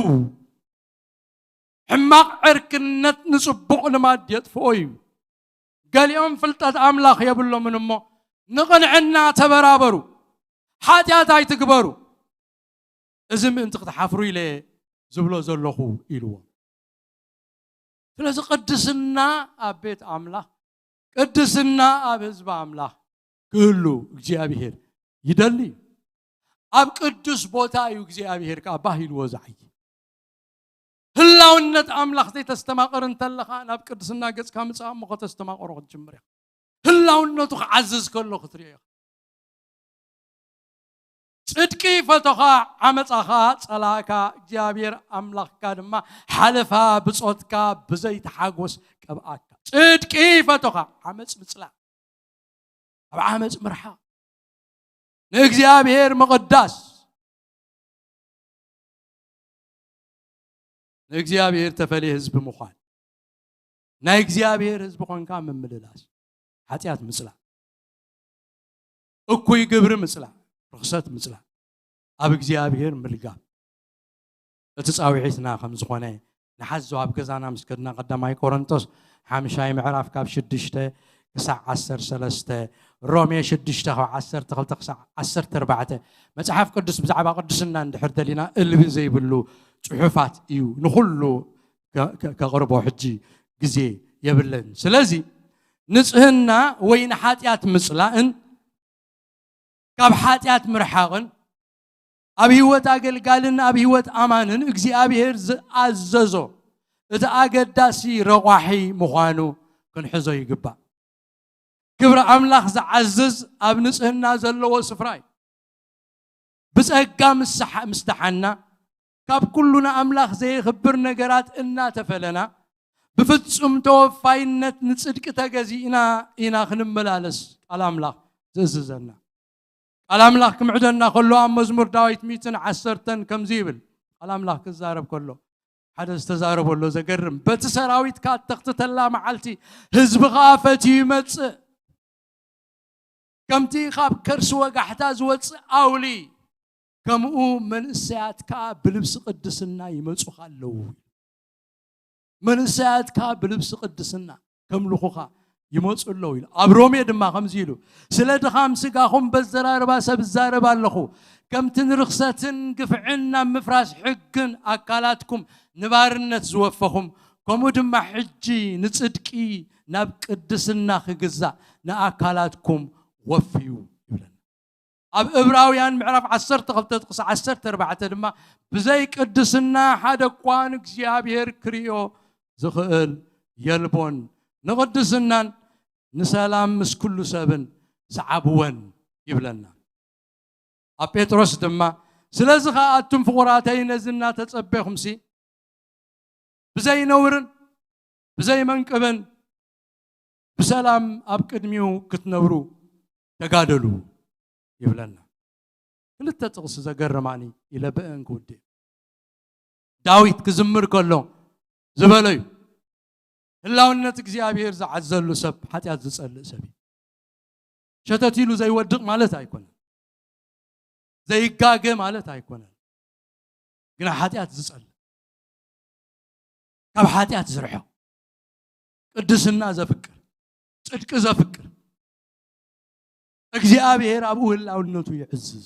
ሕማቕ ዕርክነት ንፅቡቕ ልማድ የጥፍኦ እዩ ገሊኦም ፍልጠት ኣምላኽ የብሎምን እሞ ንቕንዕና ተበራበሩ ሓጢኣት ኣይትግበሩ እዚ ምእንቲ ክትሓፍሩ ኢለ ዝብሎ ዘለኹ ኢልዎ ስለዚ ቅድስና ኣብ ቤት ኣምላኽ ቅድስና ኣብ ህዝቢ ኣምላኽ ክህሉ እግዚኣብሔር ይደሊ ኣብ ቅዱስ ቦታ እዩ እግዚኣብሔር ከዓ ባሂልዎ ዝዓይ ህላውነት ኣምላኽ ዘይተስተማቐር እንተለኻ ናብ ቅድስና ገጽካ ምጽእ እሞ ከተስተማቐሮ ክትጅምር ኢኻ ህላውነቱ ክዓዝዝ ከሎ ክትሪኦ ኢኻ ጽድቂ ፈተኻ ዓመፃኻ ጸላእካ እግዚኣብሔር ኣምላኽካ ድማ ሓለፋ ብጾትካ ብዘይተሓጎስ ቀብኣካ ጽድቂ ፈተኻ ዓመፅ ምጽላእ ኣብ ዓመፅ ምርሓቕ ንእግዚአብሔር መቅዳስ ንእግዚአብሔር ተፈለየ ህዝብ ምዃን ናይ እግዚአብሔር ህዝብ ኮንካ መምልላስ ኃጢአት ምጽላእ እኩይ ግብር ምጽላእ ርክሰት ምጽላእ ኣብ እግዚአብሔር ምልጋብ እቲ ጻውዒትና ከም ዝኾነ ንሓዞ ኣብ ገዛና ምስከድና ቀዳማይ ቆሮንቶስ 5 ምዕራፍ ካብ 6 ክሳብ 13 ሮሜ 6 ካብ 12 ክሳብ 14 መጽሓፍ ቅዱስ ብዛዕባ ቅዱስና እንድሕር ደሊና እልቢ ዘይብሉ ጽሑፋት እዩ ንኹሉ ከቅርቦ ሕጂ ግዜ የብለን ስለዚ ንጽህና ወይ ንኃጢአት ምጽላእን ካብ ኃጢአት ምርሓቕን ኣብ ህይወት አገልጋልን ኣብ ህይወት አማንን እግዚአብሔር ዝኣዘዞ እቲ አገዳሲ ረቋሒ ምዃኑ ክንሕዞ ይግባእ ክብሪ ኣምላኽ ዝዓዝዝ ኣብ ንጽህና ዘለዎ ስፍራ ብጸጋ ምስደሓና ካብ ኩሉና ኣምላኽ ዘይኽብር ነገራት እናተፈለና ብፍጹም ተወፋይነት ንጽድቂ ተገዚእና ኢና ክንመላለስ ቃል ኣምላኽ ዝእዝዘና ቃል ኣምላኽ ክምዕደና ከሎ ኣብ መዝሙር ዳዊት 110 ከምዚ ይብል ቃል ኣምላኽ ክዛረብ ከሎ ሓደ ዝተዛረበሎ ዘገርም በቲ ሰራዊትካ ተኽትተላ መዓልቲ ህዝብኻ ፈትዩ ይመጽእ ከምቲ ካብ ከርሲ ወጋሕታ ዝወጽእ ኣውሊ ከምኡ መንእሰያትካ ብልብሲ ቅድስና ይመጹኻ ኣለዉ መንእሰያትካ ብልብሲ ቅድስና ከምልኹኻ ይመጹ ኣለዉ ኢሉ ኣብ ሮሜ ድማ ከምዚ ኢሉ ስለ ድኻም ስጋኹም በዘራርባ ሰብ ዛረብ ኣለኹ ከምቲ ንርክሰትን ግፍዕን ናብ ምፍራስ ሕግን ኣካላትኩም ንባርነት ዝወፈኹም ከምኡ ድማ ሕጂ ንጽድቂ ናብ ቅድስና ክግዛእ ንኣካላትኩም ወፍዩ ይብለና ኣብ ዕብራውያን ምዕራፍ 12 ክሳብ 14 ድማ ብዘይ ቅድስና ሓደ ኳን እግዚአብሔር ክሪኦ ዝኽእል የልቦን ንቅድስናን ንሰላም ምስ ኩሉ ሰብን ሰዓብወን ይብለና ኣብ ጴጥሮስ ድማ ስለዚ ኸኣቱም ፍቑራተይ ነዝና ተጸበኹምሲ ብዘይ ነውርን ብዘይ መንቅብን ብሰላም ኣብ ቅድሚው ክትነብሩ ተጋደሉ ይብለና ክልተ ጥቕስ ዘገርማኒ ይለብአን ክውዴ ዳዊት ክዝምር ከሎ ዝበለዩ ህላውነት እግዚአብሔር ዝዓዘሉ ሰብ ኃጢአት ዝጸልእ ሰብ ሸተቲሉ ዘይወድቕ ማለት ኣይኮነን ዘይጋገ ማለት ኣይኮነን ግን ኃጢአት ዝጸልእ ካብ ኃጢአት ዝርሕቕ ቅድስና ዘፍቅር ጽድቂ ዘፍቅር እግዚአብሔር ኣብ ህላውነቱ ይዕዝዝ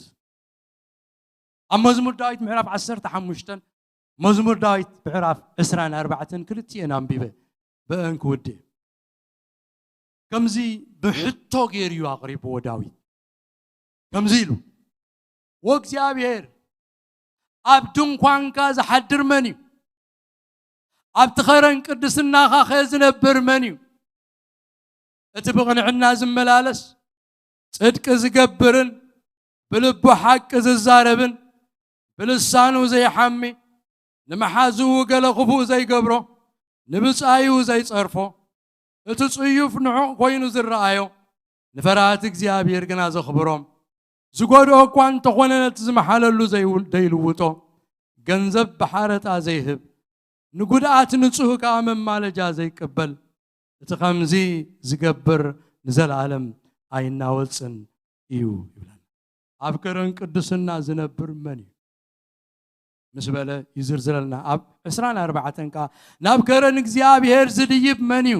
ኣብ መዝሙር ዳዊት ምዕራፍ 15 መዝሙር ዳዊት ምዕራፍ 24 ክልቲአን አንቢበ በእንክ ውዴ ከምዚ ብሕቶ ገይሩ ኣቕሪብዎ ዳዊት ከምዚ ኢሉ ወእግዚአብሔር ኣብ ድንኳንካ ዝሓድር መን እዩ ኣብ ትኸረን ቅድስናኻ ዝነብር መን እዩ እቲ ብቕንዕና ዝመላለስ ጽድቂ ዝገብርን ብልቡ ሓቂ ዝዛረብን ብልሳኑ ዘይሓሚ ንመሓዝኡ ገለ ኽፉእ ዘይገብሮ ንብጻዩ ዘይጸርፎ እቲ ጽዩፍ ንዑቕ ኮይኑ ዝረአዮ ንፈራህቲ እግዚአብሔር ግና ዘኽብሮም ዝጐድኦ እኳ እንተኾነ ነቲ ዝመሓለሉ ዘይልውጦ ገንዘብ ብሓረጣ ዘይህብ ንጉድኣት ንጹህ ከዓ መማለጃ ዘይቅበል እቲ ኸምዚ ዝገብር ንዘለዓለም ኣይናወፅን እዩ ይብለና ኣብ ከረን ቅድስና ዝነብር መን እዩ ምስ በለ ይዝርዝረልና ኣብ 24 ቃ ናብ ከረን እግዚአብሔር ዝድይብ መን እዩ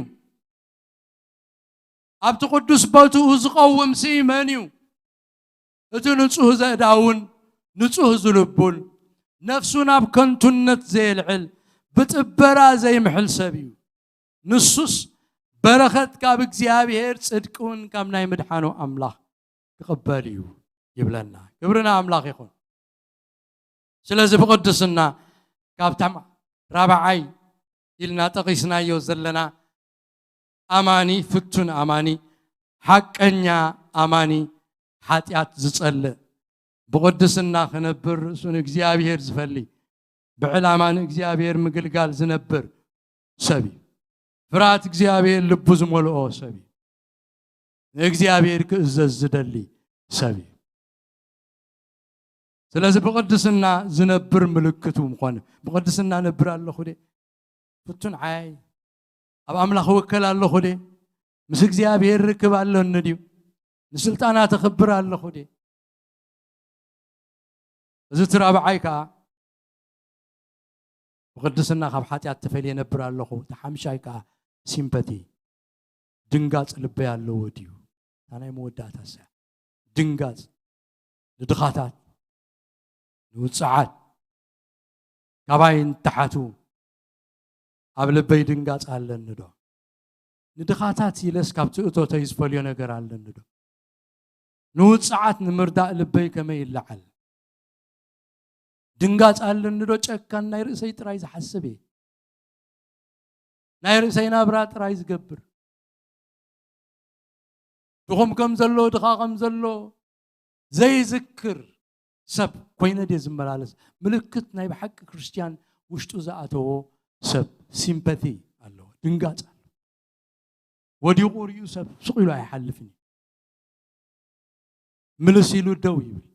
ኣብቲ ቅዱስ ቦትኡ ዝቐውም መን እዩ እቲ ንጹህ ዘእዳውን ንጹህ ዝልቡን ነፍሱ ናብ ከንቱነት ዘይልዕል ብጥበራ ዘይምሕል ሰብ እዩ ንሱስ በረኸት ካብ እግዚአብሔር ጽድቅውን ካብ ናይ ምድሓኑ ኣምላኽ ክቕበል እዩ ይብለና ክብርና ኣምላኽ ይኹን ስለዚ ብቅድስና ካብታም ራብዓይ ኢልና ጠቂስናዮ ዘለና ኣማኒ ፍቱን ኣማኒ ሓቀኛ ኣማኒ ኃጢአት ዝጸልእ ብቅድስና ክነብር እሱን እግዚአብሔር ዝፈሊ ብዕላማን እግዚአብሔር ምግልጋል ዝነብር ሰብ ፍርሃት እግዚአብሔር ልቡ ዝመልኦ ሰብ እግዚአብሔር ክእዘዝ ዝደሊ ሰብ ስለዚህ በቅድስና ዝነብር ምልክቱ ምኾነ በቅድስና ነብር ኣለኹ ደ ፍቱን ዓይ ኣብ ኣምላኽ ወከል ኣለኹ ደ ምስ እግዚኣብሔር ርክብ ኣለኒ ድዩ ንስልጣናት ክብር ኣለኹ ደ እዚ ትራብዓይ ከዓ በቅድስና ካብ ሓጢኣት ተፈልየ ነብር ኣለኹ ተሓምሻይ ከዓ ሲምፓቲ ድንጋጽ ልበይ ኣለዎ ድዩ ታናይ መወዳእታ ሰ ድንጋጽ ንድኻታት ንውፅዓት ካባይን ተሓቱ ኣብ ልበይ ድንጋጽ ኣለኒ ዶ ንድኻታት ኢለስ ካብቲ እቶተይ ዝፈልዮ ነገር ኣለኒ ዶ ንውፅዓት ንምርዳእ ልበይ ከመይ ይለዓል ድንጋጽ ኣለኒ ዶ ጨካን ናይ ርእሰይ ጥራይ ዝሓስብ እየ ናይ ርእሰይ ናብራ ጥራይ ዝገብር ድኹም ከም ዘሎ ድኻ ከም ዘሎ ዘይዝክር ሰብ ኮይነ ደ ዝመላለስ ምልክት ናይ ብሓቂ ክርስቲያን ውሽጡ ዝኣተዎ ሰብ ሲምፓቲ ኣለዎ ድንጋጽ ኣለዎ ወዲቑ ርዩ ሰብ ስቑኢሉ ኣይሓልፍን ምልስ ኢሉ ደው ይብል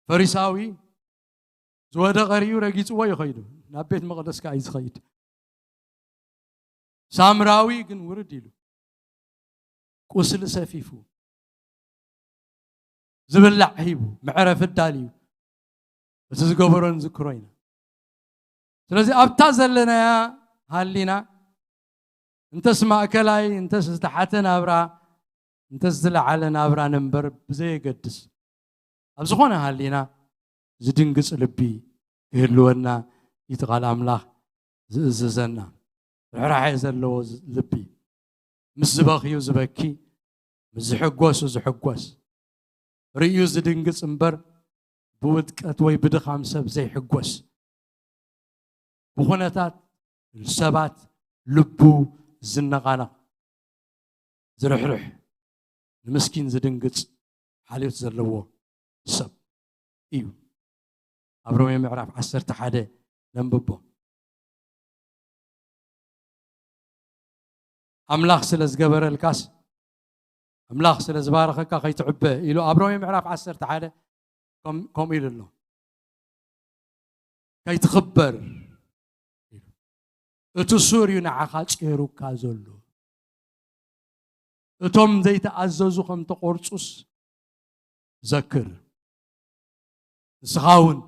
ፈሪሳዊ ዝወደቐ ርዩ ረጊጽዎ ይኸይዱ ናብ ቤት መቕደስ ከዓ ይዝኸይድ ሳምራዊ ግን ውርድ ኢሉ ቁስሊ ሰፊፉ ዝብላዕ ሂቡ ምዕረፍ ዳልዩ እቲ ዝገበሮን ዝክሮ ኢና ስለዚ ኣብታ ዘለናያ ሃሊና እንተስ ማእከላይ እንተስ ዝተሓተ ናብራ እንተስ ዝለዓለ ናብራ ነንበር ብዘየገድስ ኣብ ዝኾነ ሃሊና ዝድንግጽ ልቢ ክህልወና ይትቓል ኣምላኽ ዝእዝዘና ርሕራሕ ዘለዎ ልቢ ምስ ዝበኽዩ ዝበኪ ምስ ዝሕጐሱ ዝሕጐስ ርእዩ ዝድንግጽ እምበር ብውድቀት ወይ ብድኻም ሰብ ዘይሕጐስ ብኹነታት ሰባት ልቡ ዝነቓነቕ ዝርሕርሕ ንምስኪን ዝድንግጽ ሓልዮት ዘለዎ ሰብ እዩ ኣብ ሮሜ ምዕራፍ 11 ነንብቦ ኣምላኽ ስለ ዝገበረልካስ ኣምላኽ ስለ ዝባረኸካ ከይትዕበ ኢሉ ኣብ ሮሜ ምዕራፍ 11 ከምኡ ኢሉ ኣሎ ከይትኽበር እቲ ሱር እዩ ንዓኻ ጭሩካ ዘሎ እቶም ዘይተኣዘዙ ከም ተቆርጹስ ዘክር ንስኻ እውን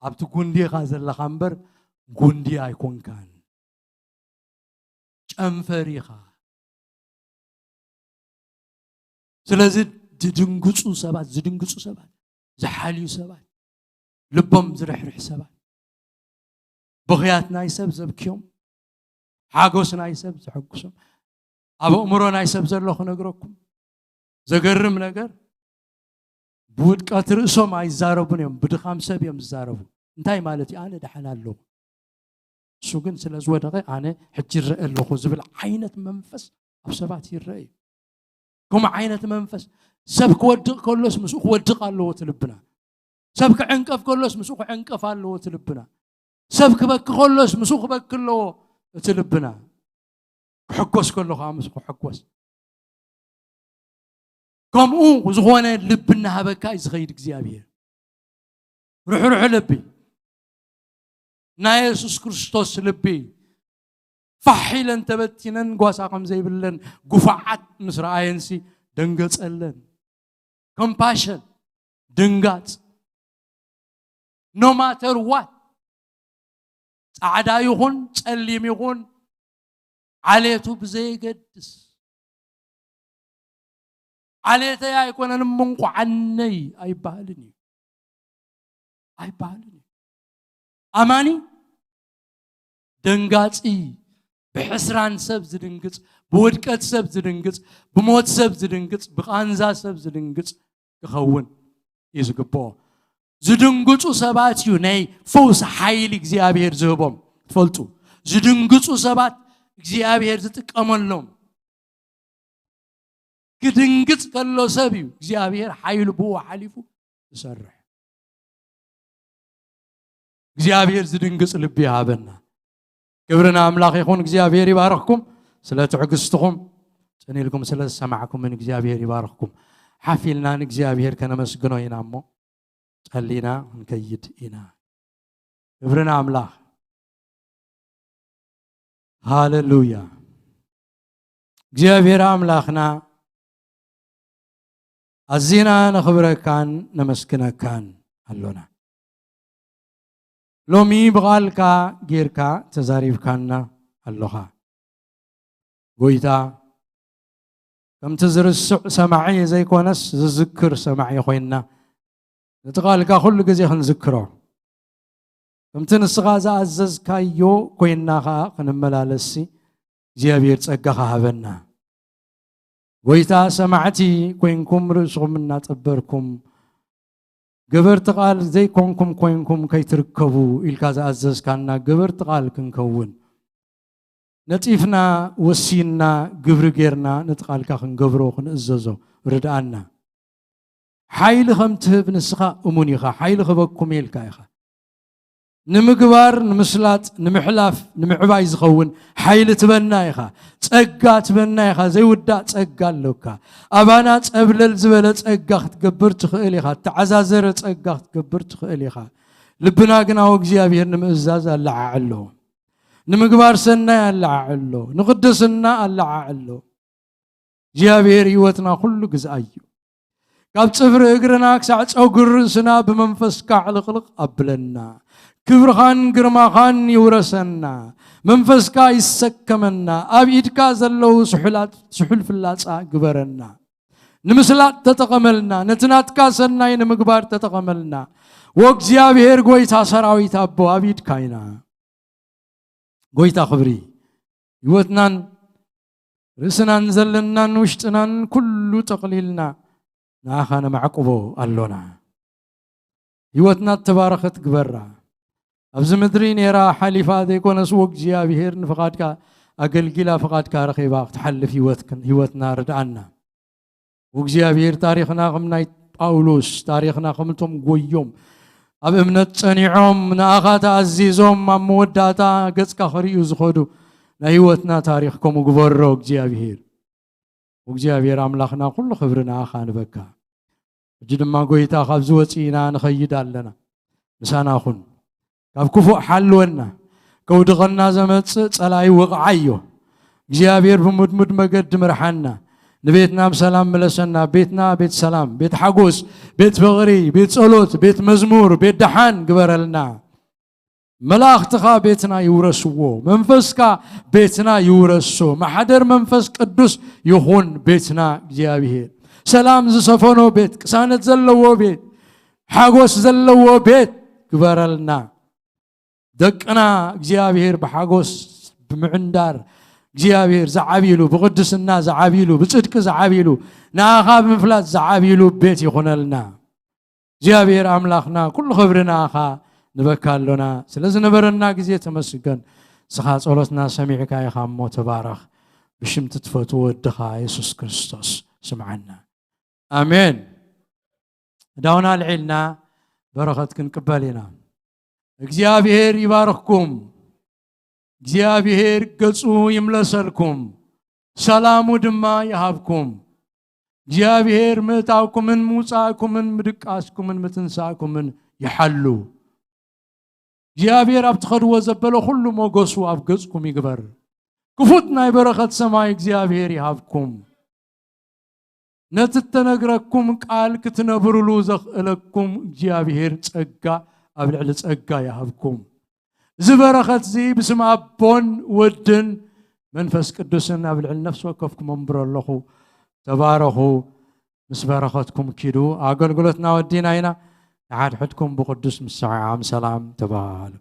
ኣብቲ ጉንዲኻ ዘለኻ እምበር ጉንዲ ኣይኮንካን ጨንፈሪኻ ስለዚ ዝድንግጹ ሰባት ዝሓልዩ ሰባት ልቦም ዝርሕርሕ ሰባት ብኽያት ናይ ሰብ ዘብክዮም ሓጎስ ናይ ሰብ ዝሕጉሶም ኣብ እምሮ ናይ ሰብ ዘሎ ክነግረኩም ዘገርም ነገር ብውድቀት ርእሶም ኣይዛረቡን እዮም ብድኻም ሰብ እዮም ዝዛረቡ እንታይ ማለት እዩ ኣነ ደሓን ኣለኹ እሱ ግን ስለ ዝወደቐ ኣነ ሕጂ ይርአ ኣለኹ ዝብል ዓይነት መንፈስ ኣብ ሰባት ይርአ ከምኡ ዓይነት መንፈስ ሰብ ክወድቕ ከሎስ ምስኡ ክወድቕ ኣለዎ ትልብና ሰብ ክዕንቀፍ ከሎስ ምስኡ ክዕንቀፍ ኣለዎ ትልብና ሰብ ክበኪ ከሎስ ምስኡ ክበኪ ኣለዎ ትልብና ክሕጎስ ከሎ ከዓ ምስኡ ክሕጎስ ከምኡ ዝኾነ ልብና ሃበካ እዩ ዝኸይድ እግዚኣብሔር ርሕሩሕ ልቢ ናይ ኢየሱስ ክርስቶስ ልቢ ፋሕ ኢለን ተበቲነን ጓሳ ከም ዘይብለን ጉፋዓት ምስ ረኣየንሲ ደንገጸለን ኮምፓሽን ድንጋጽ ኖ ማተር ዋት ጻዕዳ ይኹን ጸሊም ይኹን ዓሌቱ ብዘይገድስ ዓሌተይ ኣይኮነን ምንቋዓነይ ኣይባህልን እዩ ኣይባህልን እዩ ኣማኒ ደንጋጺ ብሕስራን ሰብ ዝድንግጽ ብውድቀት ሰብ ዝድንግጽ ብሞት ሰብ ዝድንግጽ ብቓንዛ ሰብ ዝድንግጽ ክኸውን እዩ ዝግብኦ ዝድንግጹ ሰባት እዩ ናይ ፈውሲ ሓይሊ እግዚኣብሔር ዝህቦም ትፈልጡ ዝድንግጹ ሰባት እግዚአብሔር ዝጥቀመሎም ክድንግጽ ከሎ ሰብ እዩ እግዚአብሔር ኃይሉ ብዎ ሓሊፉ ይሰርሕ እግዚአብሔር ዝድንግጽ ልብ ይሃበና ክብርና አምላክ ይኹን እግዚአብሔር ይባርክኩም ስለ ትዕግስትኩም ጸኒልኩም ስለ ሰማዕኩም እግዚአብሔር ይባርክኩም حافلنا نجزيابير كنا مسجنو ينامو خلينا نكيد إنا كبرنا أملاح هاللويا جزيابير أملاخنا أزينا نخبرك كان نمسكنا كان هلونا لو مي بغالكا غيركا تزاريف كاننا اللغة قويتا كم تزرس سماعي زي كونس ذكر سماعي خوينا نتقالكا كل جزي خنذكره كم تنسغازا عزز كايو كوينا خا خنملالسي زيابير ጸጋ هابنا قويتا سمعتي كوينكم رسغم منا تبركم قبرت قال زي كونكم كوينكم كي تركبوا إلكازا عزز كاننا قبرت قال كنكون نتيفنا وسينا قبر غيرنا نتقال كاخن قبرو خن اززو ردانا حيل خمتهب نسخا امونيخا حيل خبكم يلكايخا نمغبار نمسلات نمحلاف نمعباي زخون حيل تبنايخا ጸጋ تبنايخا زي ودا ጸጋ لوكا ابانا صبلل زبل ጸጋ تقبر تخيليخا تعزازر ጸጋ تقبر تخيليخا لبنا غناو እግዚአብሔር ንምእዛዝ አላዓሎ نمغبار سنة አላዓሎ نقدسنا አላዓሎ እግዚአብሔር ህይወትና ሁሉ ግዛዩ ካብ ጽፍር እግርና ክሳዕ ጸጉር ርእስና በመንፈስካ ዕልቅልቅ አብለና ክብርኻን ግርማኻን ይውረሰና መንፈስካ ይሰከመና ኣብ ኢድካ ዘለው ስሑል ፍላጻ ግበረና ንምስላት ተጠቀመልና ነትናትካ ሰናይ ንምግባር ተጠቀመልና ወእግዚአብሔር ጎይታ ሰራዊት አቦ ኣብ ኢድካይና ጎይታ ክብሪ ህይወትናን ርእስናን ዘለናን ውሽጥናን ኩሉ ተقليلنا ناخنا معقبو اللونا هيوتنا تباركت غبرا ابز مدرين يرا حليفا ديكونس وق እግዚአብሔር ንፈቃድካ አገልግላ ፈቃድካ ረኺባ ትሐልፍ ህይወትና ርዳአና ወእግዚአብሔር ታሪኽና ከምናይ ጳውሎስ ታሪኽና ከምቶም ጎዮም ኣብ እምነት ጸኒዖም ንኣኻታ አዚዞም መወዳታ ገጽካ ኸሪዩ ዝኸዱ ናይ ህይወትና ታሪኽ ከም ግበሮ እግዚአብሔር አምላኽና ኩሉ ክብርና አኻንበካ እጅድማ ጎይታ ካብ ዝወጪና ንኸይድ ኣለና ምሳና ኹን ካብ ክፉእ ሓልወና ከውድቐና ዘመጽእ ጸላይ ወቕዓዮ እግዚአብሔር ብምድምድ መገድ ምርሓና ንቤትና በሰላም መለሰና ቤትና ቤት ሰላም ቤት ሓጎስ ቤት ፍቕሪ ቤት ጸሎት ቤት መዝሙር ቤት ደሓን ግበረልና መላእኽትኻ ቤትና ይውረስዎ መንፈስካ ቤትና ይውረሶ ማሕደር መንፈስ ቅዱስ ይኹን ቤትና እግዚአብሔር ሰላም ዝሰፈኖ ቤት ቅሳነት ዘለዎ ቤት ሓጎስ ዘለዎ ቤት ግበረልና ደቅና እግዚአብሔር በሓጎስ ብምዕንዳር እግዚአብሔር ዘዓቢሉ በቅድስና ዘዓቢሉ በጽድቅ ዘዓቢሉ ናኻ ብምፍላት ዘዓቢሉ ቤት ይኹነልና እግዚአብሔር አምላኽና ኩሉ ክብርና አኻ ንበካሎና ስለዚህ ነበረና ጊዜ ተመስገን ስኻ ጸሎትና ሰሚዕካ ኢኻ እሞ ተባረኽ ብሽም ትትፈቱ ወድኻ ኢየሱስ ክርስቶስ ስምዓና አሜን ዳውና ልዒልና በረኸት ክንቅበል ኢና እግዚአብሔር ይባርክኩም እግዚአብሔር ገጹ ይምለሰልኩም ሰላሙ ድማ ይሃብኩም እግዚአብሔር ምእታውኩምን ሙጻእኩምን ምድቃስኩምን ምትንሳእኩምን ይሐሉ እግዚአብሔር ኣብትኸድዎ ዘበለ ሁሉ ሞገሱ ኣብ ገጽኩም ይግበር ክፉት ናይ በረኸት ሰማይ እግዚአብሔር ይሃብኩም ነትተነግረኩም ቃል ክትነብሩሉ ዘኽእለኩም እግዚአብሔር ጸጋ ኣብ ልዕሊ ጸጋ ይሃብኩም ዝበረኸት ዚ ብስም ኣቦን ወድን መንፈስ ቅዱስን ኣብ ልዕሊ ነፍሲ ወከፍኩም እንብረለኹ ተባረኹ ምስ በረኸትኩም ኪዱ ኣገልግሎትና ወዲና ኢና ንሓድሕድኩም ብቅዱስ ምስዓም ሰላም ተባሃሉ